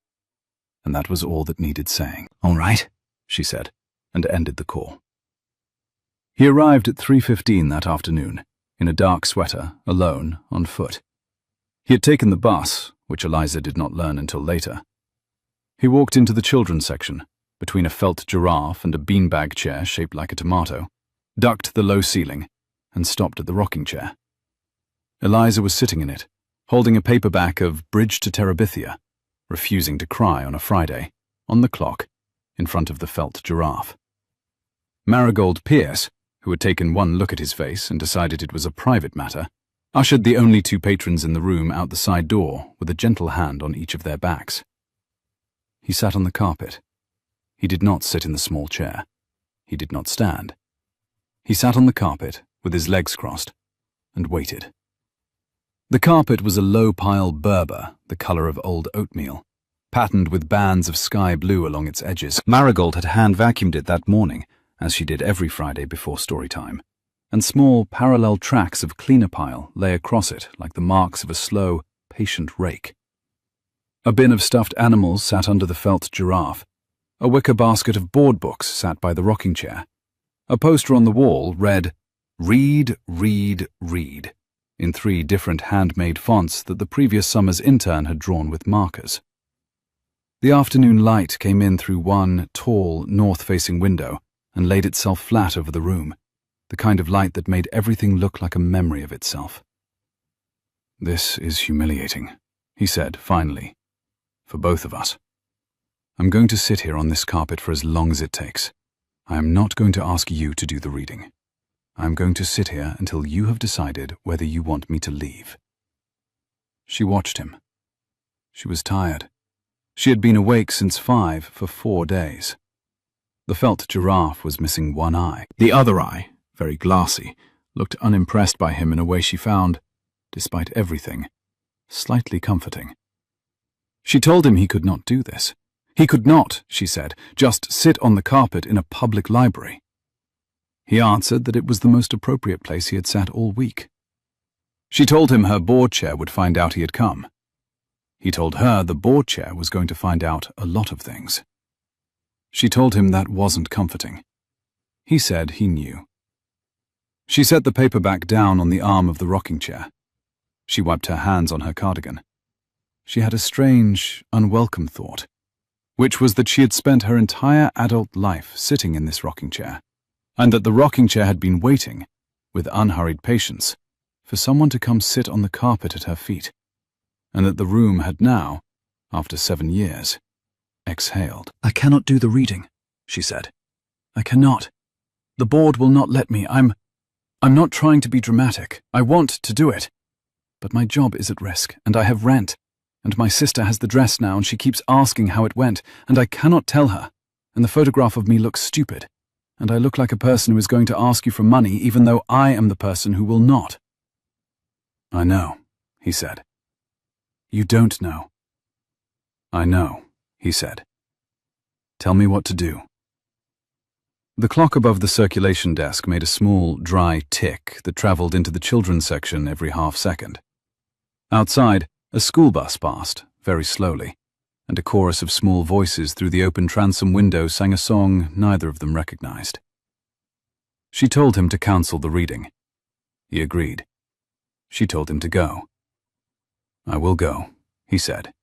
A: And that was all that needed saying.
B: "All right,"
A: she said, and ended the call. He arrived at 3:15 that afternoon, in a dark sweater, alone, on foot. He had taken the bus, which Eliza did not learn until later. He walked into the children's section, between a felt giraffe and a beanbag chair shaped like a tomato, ducked the low ceiling, and stopped at the rocking chair. Eliza was sitting in it, holding a paperback of Bridge to Terabithia, refusing to cry on a Friday, on the clock, in front of the felt giraffe. Marigold Pierce, who had taken one look at his face and decided it was a private matter, ushered the only two patrons in the room out the side door with a gentle hand on each of their backs. He sat on the carpet. He did not sit in the small chair. He did not stand. He sat on the carpet, with his legs crossed, and waited. The carpet was a low-pile Berber, the colour of old oatmeal, patterned with bands of sky blue along its edges. Marigold had hand-vacuumed it that morning, as she did every Friday before story time, and small parallel tracks of cleaner pile lay across it like the marks of a slow, patient rake. A bin of stuffed animals sat under the felt giraffe. A wicker basket of board books sat by the rocking chair. A poster on the wall read, "Read, read, read," in 3 different handmade fonts that the previous summer's intern had drawn with markers. The afternoon light came in through one tall, north-facing window and laid itself flat over the room, the kind of light that made everything look like a memory of itself. "This is humiliating," he said, finally, "for both of us. I'm going to sit here on this carpet for as long as it takes. I am not going to ask you to do the reading. I am going to sit here until you have decided whether you want me to leave." She watched him. She was tired. She had been awake since 5 for 4 days. The felt giraffe was missing one eye. The other eye, very glassy, looked unimpressed by him in a way she found, despite everything, slightly comforting. She told him he could not do this. He could not, she said, just sit on the carpet in a public library. He answered that it was the most appropriate place he had sat all week. She told him her board chair would find out he had come. He told her the board chair was going to find out a lot of things. She told him that wasn't comforting. He said he knew. She set the paperback down on the arm of the rocking chair. She wiped her hands on her cardigan. She had a strange, unwelcome thought, which was that she had spent her entire adult life sitting in this rocking chair, and that the rocking chair had been waiting, with unhurried patience, for someone to come sit on the carpet at her feet, and that the room had now, after 7 years, exhaled. "I cannot do the reading," she said. "I cannot. The board will not let me. I'm not trying to be dramatic. I want to do it. But my job is at risk, and I have rent, and my sister has the dress now, and she keeps asking how it went, and I cannot tell her, and the photograph of me looks stupid, and I look like a person who is going to ask you for money even though I am the person who will not." "I know," he said. "You don't know." "I know," he said. "Tell me what to do." The clock above the circulation desk made a small, dry tick that traveled into the children's section every half-second. Outside, a school bus passed, very slowly, and a chorus of small voices through the open transom window sang a song neither of them recognized. She told him to cancel the reading. He agreed. She told him to go. "I will go," he said.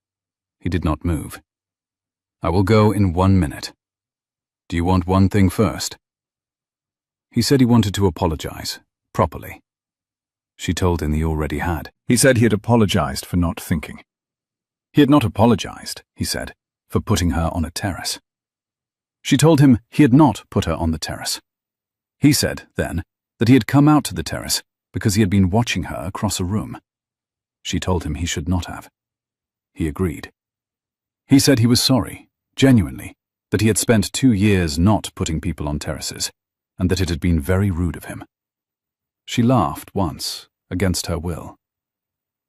A: He did not move. "I will go in 1 minute. Do you want one thing first?" He said he wanted to apologize, properly. She told him he already had. He said he had apologized for not thinking. He had not apologized, he said, for putting her on a terrace. She told him he had not put her on the terrace. He said, then, that he had come out to the terrace, because he had been watching her across a room. She told him he should not have. He agreed. He said he was sorry, genuinely, that he had spent 2 years not putting people on terraces, and that it had been very rude of him. She laughed once, against her will.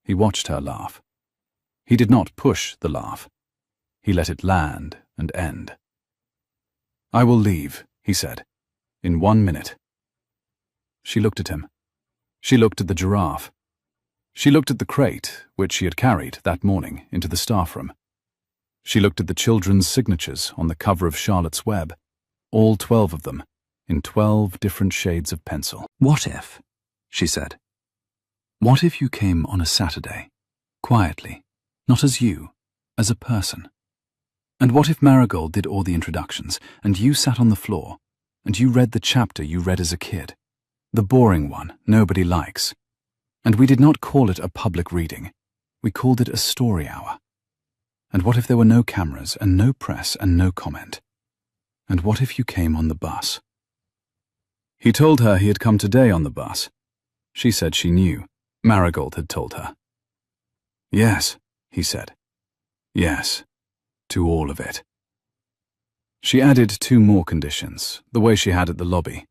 A: He watched her laugh. He did not push the laugh. He let it land and end. "I will leave," he said, "in 1 minute." She looked at him. She looked at the giraffe. She looked at the crate, which she had carried that morning into the staff room. She looked at the children's signatures on the cover of Charlotte's Web, all 12 of them, in 12 different shades of pencil. "What if," she said, "what if you came on a Saturday, quietly, not as you, as a person? And what if Marigold did all the introductions, and you sat on the floor, and you read the chapter you read as a kid, the boring one nobody likes, and we did not call it a public reading, we called it a story hour? And what if there were no cameras, and no press, and no comment? And what if you came on the bus?" He told her he had come today on the bus. She said she knew. Marigold had told her. "Yes," he said. "Yes, to all of it." She added 2 more conditions, the way she had at the lobby,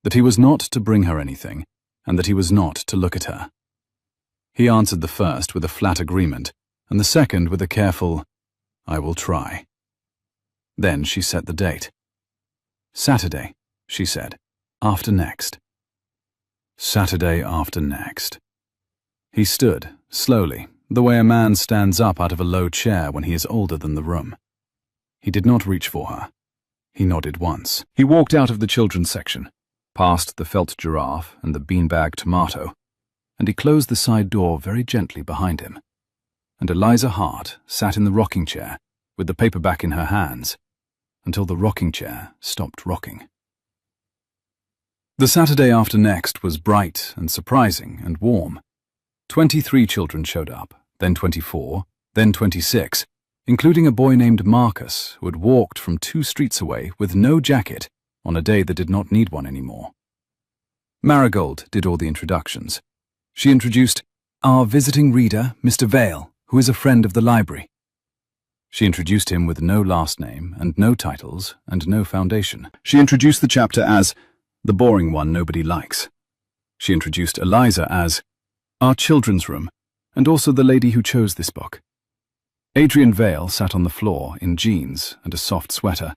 A: that he was not to bring her anything, and that he was not to look at her. He answered the first with a flat agreement, and the second with a careful, "I will try." Then she set the date. "Saturday," she said, "after next." Saturday after next. He stood, slowly, the way a man stands up out of a low chair when he is older than the room. He did not reach for her. He nodded once. He walked out of the children's section, past the felt giraffe and the beanbag tomato, and he closed the side door very gently behind him. And Eliza Hart sat in the rocking chair with the paperback in her hands until the rocking chair stopped rocking. The Saturday after next was bright and surprising and warm. 23 children showed up, then 24, then 26, including a boy named Marcus who had walked from 2 streets away with no jacket on a day that did not need one anymore. Marigold did all the introductions. She introduced our visiting reader, Mr. Vale, who is a friend of the library. She introduced him with no last name and no titles and no foundation. She introduced the chapter as the boring one nobody likes. She introduced Eliza as our children's room, and also the lady who chose this book. Adrian Vale sat on the floor in jeans and a soft sweater,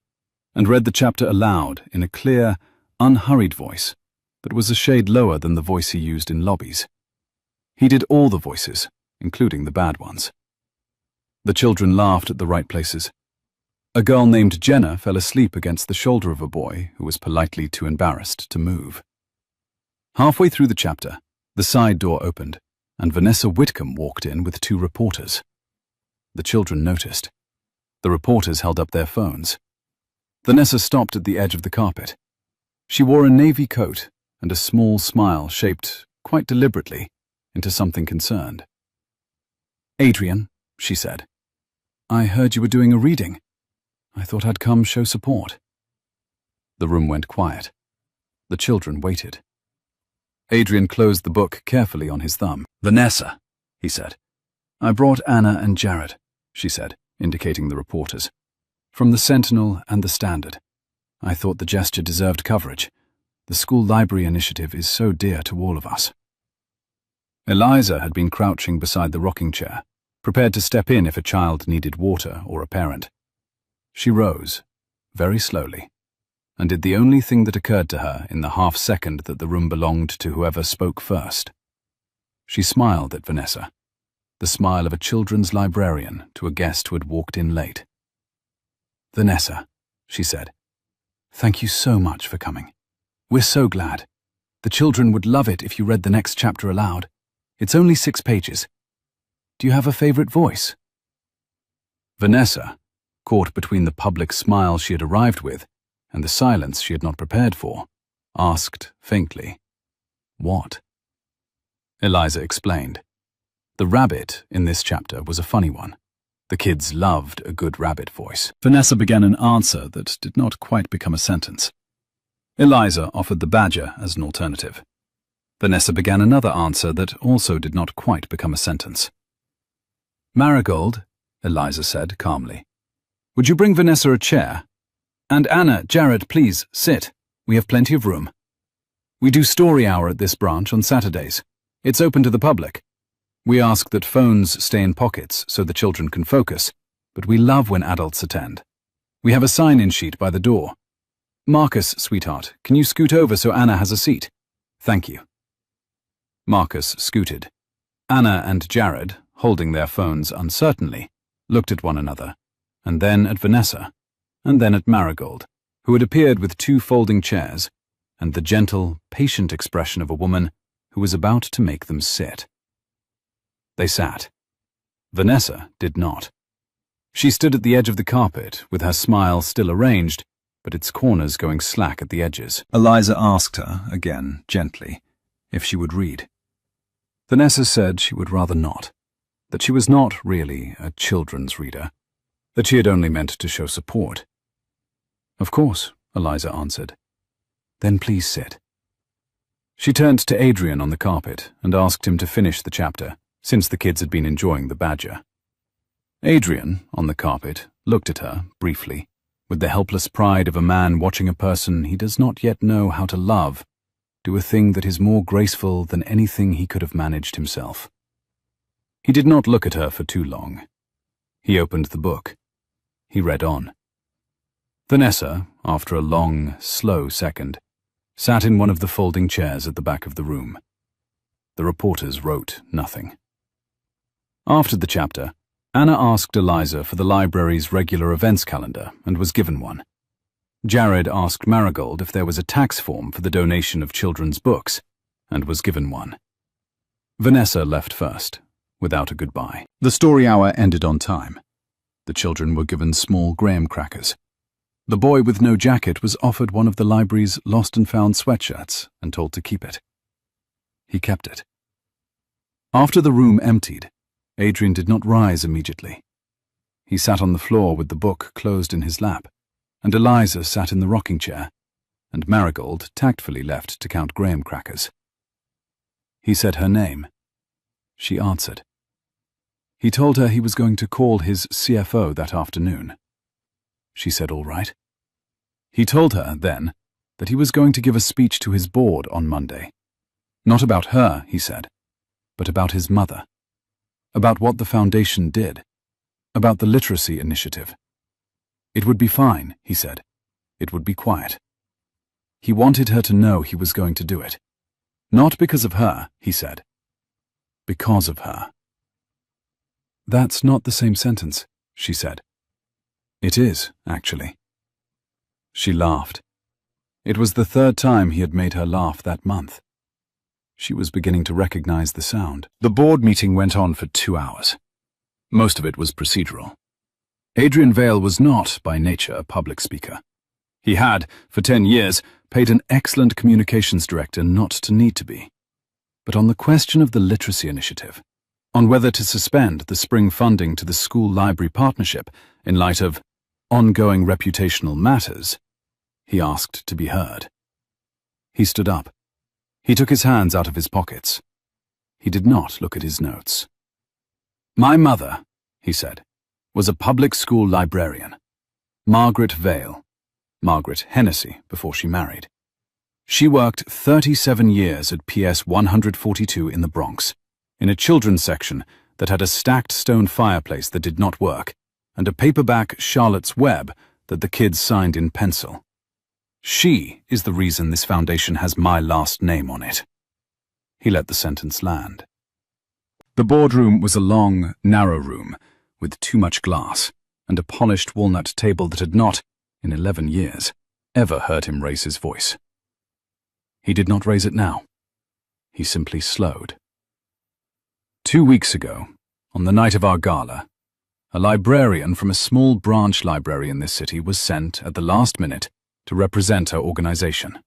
A: and read the chapter aloud in a clear, unhurried voice that was a shade lower than the voice he used in lobbies. He did all the voices, including the bad ones. The children laughed at the right places. A girl named Jenna fell asleep against the shoulder of a boy who was politely too embarrassed to move. Halfway through the chapter, the side door opened, and Vanessa Whitcomb walked in with 2 reporters. The children noticed. The reporters held up their phones. Vanessa stopped at the edge of the carpet. She wore a navy coat and a small smile shaped, quite deliberately, into something concerned. "Adrian," she said, "I heard you were doing a reading. I thought I'd come show support." The room went quiet. The children waited. Adrian closed the book carefully on his thumb. "Vanessa," he said. "I brought Anna and Jared," she said, indicating the reporters, "from the Sentinel and the Standard. I thought the gesture deserved coverage. The school library initiative is so dear to all of us." Eliza had been crouching beside the rocking chair, prepared to step in if a child needed water or a parent. She rose, very slowly, and did the only thing that occurred to her in the half-second that the room belonged to whoever spoke first. She smiled at Vanessa, the smile of a children's librarian to a guest who had walked in late. "Vanessa," she said, "thank you so much for coming. We're so glad. The children would love it if you read the next chapter aloud. It's only 6 pages. Do you have a favorite voice?" Vanessa, caught between the public smile she had arrived with and the silence she had not prepared for, asked faintly, "What?" Eliza explained. The rabbit in this chapter was a funny one. The kids loved a good rabbit voice. Vanessa began an answer that did not quite become a sentence. Eliza offered the badger as an alternative. Vanessa began another answer that also did not quite become a sentence. "Marigold," Eliza said calmly, "would you bring Vanessa a chair? And Anna, Jared, please, sit. We have plenty of room. We do story hour at this branch on Saturdays. It's open to the public. We ask that phones stay in pockets so the children can focus, but we love when adults attend. We have a sign-in sheet by the door. Marcus, sweetheart, can you scoot over so Anna has a seat? Thank you." Marcus scooted. Anna and Jared, holding their phones uncertainly, looked at one another, and then at Vanessa, and then at Marigold, who had appeared with 2 folding chairs, and the gentle, patient expression of a woman who was about to make them sit. They sat. Vanessa did not. She stood at the edge of the carpet, with her smile still arranged, but its corners going slack at the edges. Eliza asked her, again, gently, if she would read. Vanessa said she would rather not, that she was not really a children's reader, that she had only meant to show support. "Of course," Eliza answered. "Then please sit." She turned to Adrian on the carpet and asked him to finish the chapter, since the kids had been enjoying the badger. Adrian, on the carpet, looked at her, briefly, with the helpless pride of a man watching a person he does not yet know how to love do a thing that is more graceful than anything he could have managed himself. He did not look at her for too long. He opened the book. He read on. Vanessa, after a long, slow second, sat in one of the folding chairs at the back of the room. The reporters wrote nothing. After the chapter, Anna asked Eliza for the library's regular events calendar and was given one. Jared asked Marigold if there was a tax form for the donation of children's books, and was given one. Vanessa left first, without a goodbye. The story hour ended on time. The children were given small graham crackers. The boy with no jacket was offered one of the library's lost and found sweatshirts and told to keep it. He kept it. After the room emptied, Adrian did not rise immediately. He sat on the floor with the book closed in his lap, and Eliza sat in the rocking chair, and Marigold tactfully left to count graham crackers. He said her name. She answered. He told her he was going to call his CFO that afternoon. She said all right. He told her, then, that he was going to give a speech to his board on Monday. Not about her, he said, but about his mother. About what the foundation did. About the literacy initiative. It would be fine, he said. It would be quiet. He wanted her to know he was going to do it. Not because of her, he said. Because of her. That's not the same sentence, she said. It is, actually. She laughed. It was the 3rd time he had made her laugh that month. She was beginning to recognize the sound. The board meeting went on for 2 hours. Most of it was procedural. Adrian Vale was not, by nature, a public speaker. He had, for 10 years, paid an excellent communications director not to need to be. But on the question of the literacy initiative, on whether to suspend the spring funding to the school library partnership in light of ongoing reputational matters, he asked to be heard. He stood up. He took his hands out of his pockets. He did not look at his notes. "My mother," he said, "was a public school librarian. Margaret Vale. Margaret Hennessy before she married. She worked 37 years at PS 142 in the Bronx, in a children's section that had a stacked stone fireplace that did not work, and a paperback Charlotte's Web that the kids signed in pencil. She is the reason this foundation has my last name on it." He let the sentence land. The boardroom was a long, narrow room with too much glass and a polished walnut table that had not, in 11 years, ever heard him raise his voice. He did not raise it now. He simply slowed. 2 weeks ago, on the night of our gala, a librarian from a small branch library in this city was sent at the last minute to represent her organization.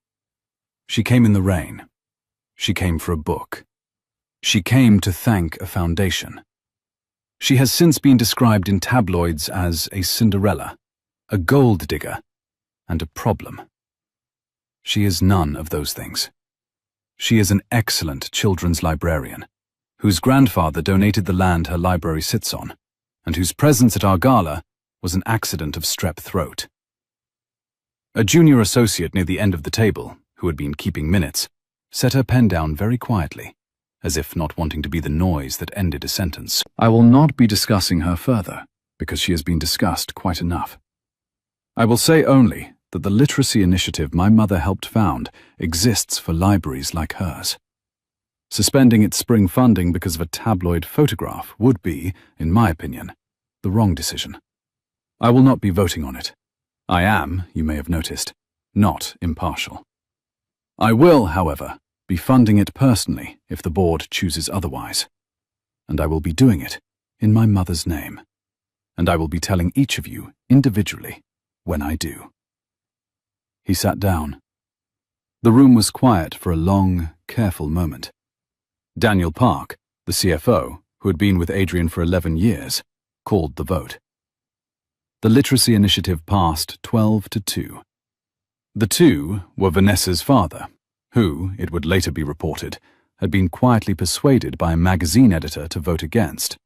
A: She came in the rain. She came for a book. She came to thank a foundation. She has since been described in tabloids as a Cinderella, a gold digger, and a problem. She is none of those things. She is an excellent children's librarian, whose grandfather donated the land her library sits on, and whose presence at our gala was an accident of strep throat. A junior associate near the end of the table, who had been keeping minutes, set her pen down very quietly, as if not wanting to be the noise that ended a sentence. I will not be discussing her further, because she has been discussed quite enough. I will say only that the literacy initiative my mother helped found exists for libraries like hers. Suspending its spring funding because of a tabloid photograph would be, in my opinion, the wrong decision. I will not be voting on it. I am, you may have noticed, not impartial. I will, however, be funding it personally if the board chooses otherwise. And I will be doing it in my mother's name. And I will be telling each of you individually when I do. He sat down. The room was quiet for a long, careful moment. Daniel Park, the CFO, who had been with Adrian for 11 years, called the vote. The literacy initiative passed 12-2. The two were Vanessa's father, who, it would later be reported, had been quietly persuaded by a magazine editor to vote against,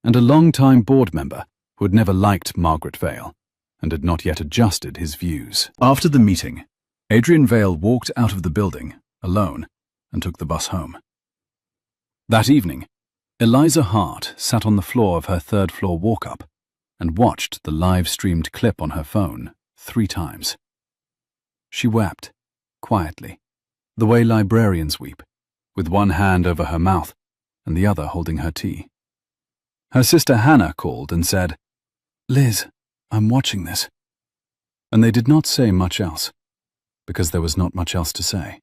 A: and a long-time board member who had never liked Margaret Vale and had not yet adjusted his views. After the meeting, Adrian Vale walked out of the building, alone, and took the bus home. That evening, Eliza Hart sat on the floor of her third-floor walk-up and watched the live-streamed clip on her phone 3 times. She wept, quietly, the way librarians weep, with one hand over her mouth and the other holding her tea. Her sister Hannah called and said, "Liz, I'm watching this." And they did not say much else, because there was not much else to say.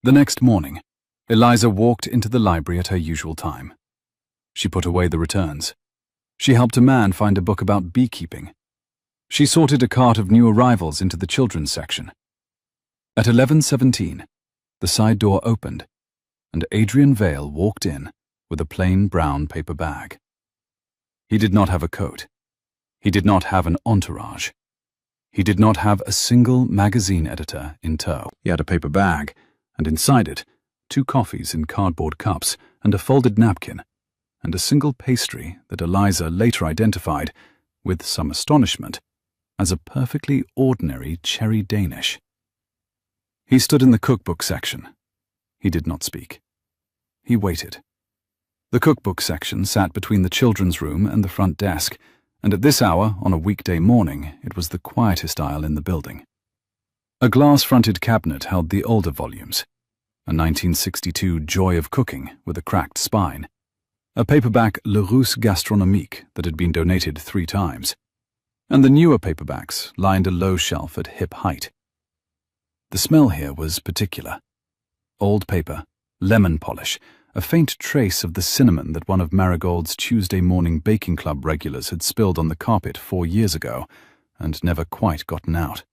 A: The next morning, Eliza walked into the library at her usual time. She put away the returns. She helped a man find a book about beekeeping. She sorted a cart of new arrivals into the children's section. At 11:17, the side door opened, and Adrian Vale walked in with a plain brown paper bag. He did not have a coat. He did not have an entourage. He did not have a single magazine editor in tow. He had a paper bag, and inside it, 2 coffees in cardboard cups and a folded napkin, and a single pastry that Eliza later identified, with some astonishment, as a perfectly ordinary cherry Danish. He stood in the cookbook section. He did not speak. He waited. The cookbook section sat between the children's room and the front desk, and at this hour, on a weekday morning, it was the quietest aisle in the building. A glass-fronted cabinet held the older volumes, a 1962 Joy of Cooking with a cracked spine, a paperback Le Russe Gastronomique that had been donated 3 times, and the newer paperbacks lined a low shelf at hip height. The smell here was particular. Old paper, lemon polish, a faint trace of the cinnamon that one of Marigold's Tuesday morning baking club regulars had spilled on the carpet 4 years ago and never quite gotten out.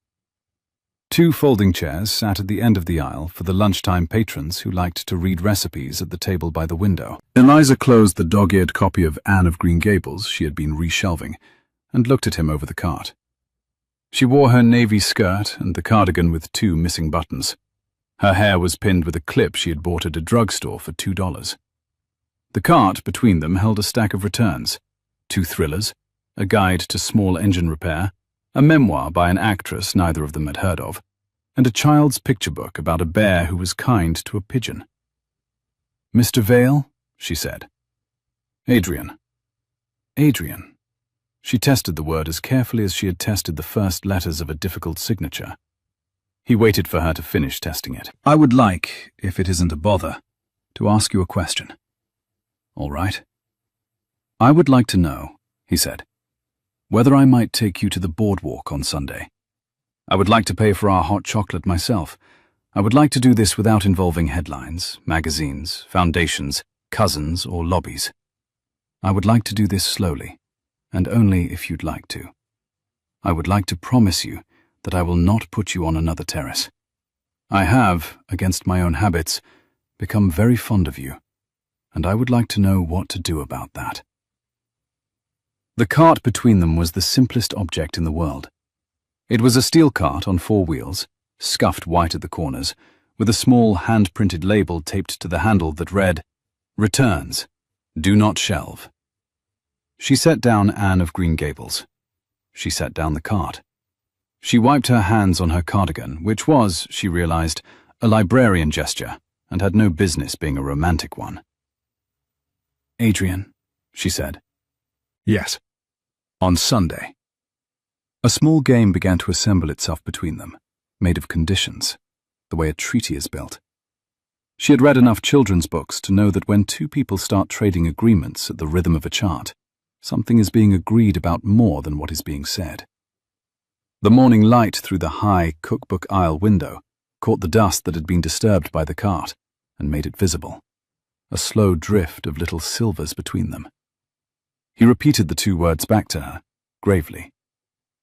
A: 2 folding chairs sat at the end of the aisle for the lunchtime patrons who liked to read recipes at the table by the window. Eliza closed the dog-eared copy of Anne of Green Gables she had been reshelving and looked at him over the cart. She wore her navy skirt and the cardigan with 2 missing buttons. Her hair was pinned with a clip she had bought at a drugstore for $2. The cart between them held a stack of returns, 2 thrillers, a guide to small engine repair, a memoir by an actress neither of them had heard of, and a child's picture book about a bear who was kind to a pigeon. "Mr. Vale?" she said. "Adrian." Adrian. She tested the word as carefully as she had tested the first letters of a difficult signature. He waited for her to finish testing it. "I would like, if it isn't a bother, to ask you a question." "All right." "I would like to know," he said, "whether I might take you to the boardwalk on Sunday. I would like to pay for our hot chocolate myself. I would like to do this without involving headlines, magazines, foundations, cousins, or lobbies. I would like to do this slowly, and only if you'd like to. I would like to promise you that I will not put you on another terrace. I have, against my own habits, become very fond of you, and I would like to know what to do about that." The cart between them was the simplest object in the world. It was a steel cart on 4 wheels, scuffed white at the corners, with a small hand-printed label taped to the handle that read, "Returns. Do not shelve." She set down Anne of Green Gables. She set down the cart. She wiped her hands on her cardigan, which was, she realized, a librarian gesture, and had no business being a romantic one. "Adrian," she said.
B: "Yes."
A: "On Sunday." A small game began to assemble itself between them, made of conditions, the way a treaty is built. She had read enough children's books to know that when two people start trading agreements at the rhythm of a chart, something is being agreed about more than what is being said. The morning light through the high cookbook aisle window caught the dust that had been disturbed by the cart and made it visible, a slow drift of little silvers between them. He repeated the two words back to her, gravely,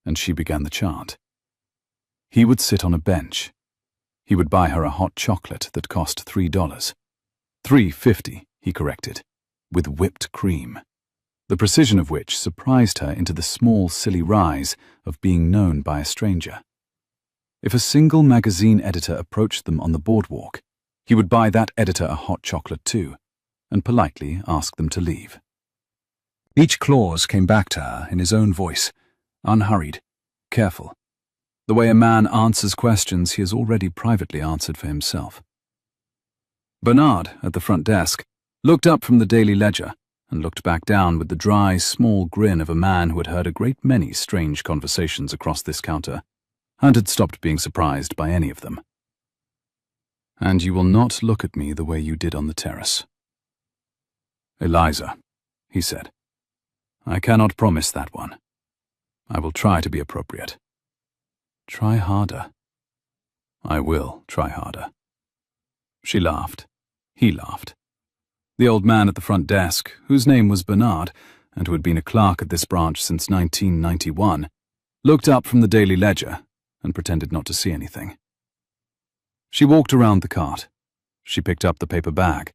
A: and she began the chant. He would sit on a bench. He would buy her a hot chocolate that cost $3. $3.50, he corrected, with whipped cream, the precision of which surprised her into the small, silly rise of being known by a stranger. If a single magazine editor approached them on the boardwalk, he would buy that editor a hot chocolate too, and politely ask them to leave. Each clause came back to her in his own voice, unhurried, careful, the way a man answers questions he has already privately answered for himself. Bernard, at the front desk, looked up from the Daily Ledger and looked back down with the dry, small grin of a man who had heard a great many strange conversations across this counter and had stopped being surprised by any of them. "And you will not look at me the way you did on the terrace." "Eliza," he said, "I cannot promise that one. I will try to be appropriate." "Try harder." "I will try harder." She laughed. He laughed. The old man at the front desk, whose name was Bernard, and who had been a clerk at this branch since 1991, looked up from the Daily Ledger and pretended not to see anything. She walked around the cart. She picked up the paper bag.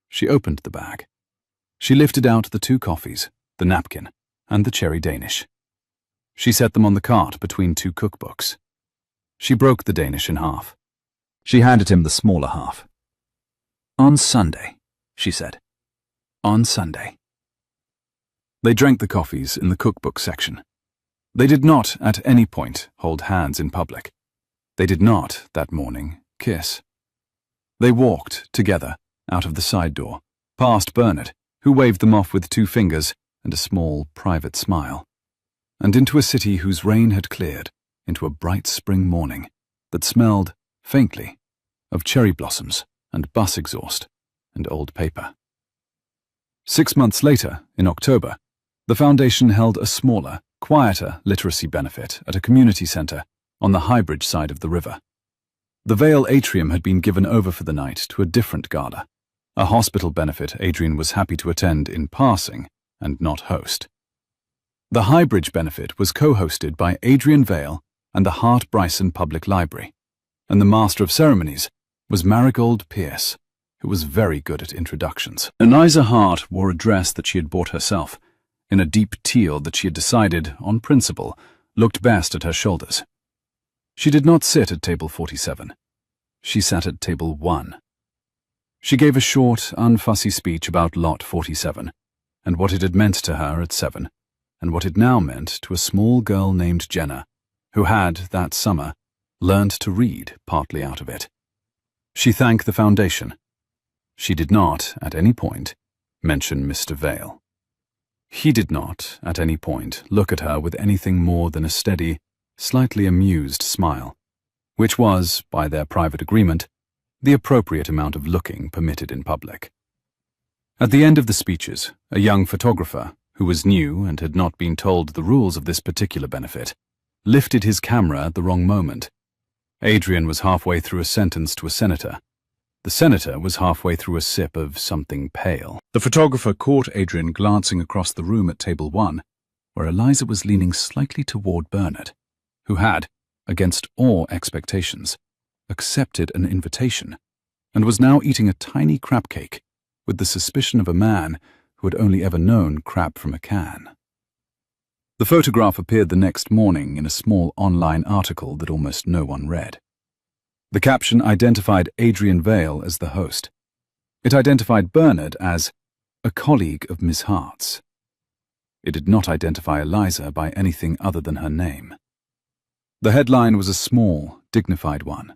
A: She opened the bag. She lifted out the 2 coffees, the napkin, and the cherry Danish. She set them on the cart between 2 cookbooks. She broke the Danish in half. She handed him the smaller half. "On Sunday," she said. "On Sunday." They drank the coffees in the cookbook section. They did not, at any point, hold hands in public. They did not, that morning, kiss. They walked, together, out of the side door, past Bernard, who waved them off with 2 fingers and a small, private smile, and into a city whose rain had cleared, into a bright spring morning that smelled, faintly, of cherry blossoms and bus exhaust and old paper. 6 months later, in October, the Foundation held a smaller, quieter literacy benefit at a community centre on the Highbridge side of the river. The Vale atrium had been given over for the night to a different gala, a hospital benefit Adrian was happy to attend in passing and not host. The Highbridge benefit was co-hosted by Adrian Vale and the Hart Bryson Public Library, and the Master of Ceremonies was Marigold Pierce, who was very good at introductions. Eliza Hart wore a dress that she had bought herself, in a deep teal that she had decided, on principle, looked best at her shoulders. She did not sit at table 47. She sat at table 1. She gave a short, unfussy speech about lot 47, and what it had meant to her at 7, and what it now meant to a small girl named Jenna, who had, that summer, learned to read partly out of it. She thanked the Foundation. She did not, at any point, mention Mr. Vale. He did not, at any point, look at her with anything more than a steady, slightly amused smile, which was, by their private agreement, the appropriate amount of looking permitted in public. At the end of the speeches, a young photographer, who was new and had not been told the rules of this particular benefit, lifted his camera at the wrong moment. Adrian was halfway through a sentence to a senator. The senator was halfway through a sip of something pale. The photographer caught Adrian glancing across the room at table 1, where Eliza was leaning slightly toward Bernard, who had, against all expectations, accepted an invitation, and was now eating a tiny crab cake with the suspicion of a man who had only ever known crab from a can. The photograph appeared the next morning in a small online article that almost no one read. The caption identified Adrian Vale as the host. It identified Bernard as a colleague of Miss Hart's. It did not identify Eliza by anything other than her name. The headline was a small, dignified one.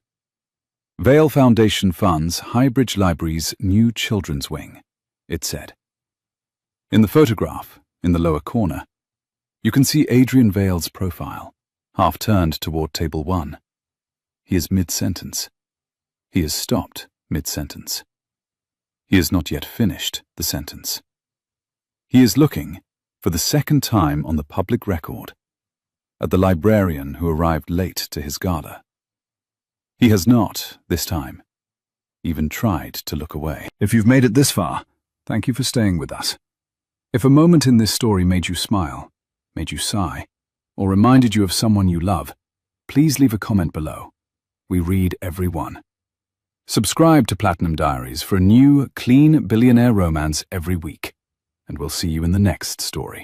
A: Vale Foundation funds Highbridge Library's new children's wing, it said. In the photograph, in the lower corner, you can see Adrian Vale's profile, half turned toward table 1. He is mid-sentence. He has stopped mid-sentence. He has not yet finished the sentence. He is looking, for the second time on the public record, at the librarian who arrived late to his gala. He has not, this time, even tried to look away. If you've made it this far, thank you for staying with us. If a moment in this story made you smile, made you sigh, or reminded you of someone you love, please leave a comment below. We read every one. Subscribe to Platinum Diaries for a new, clean billionaire romance every week, and we'll see you in the next story.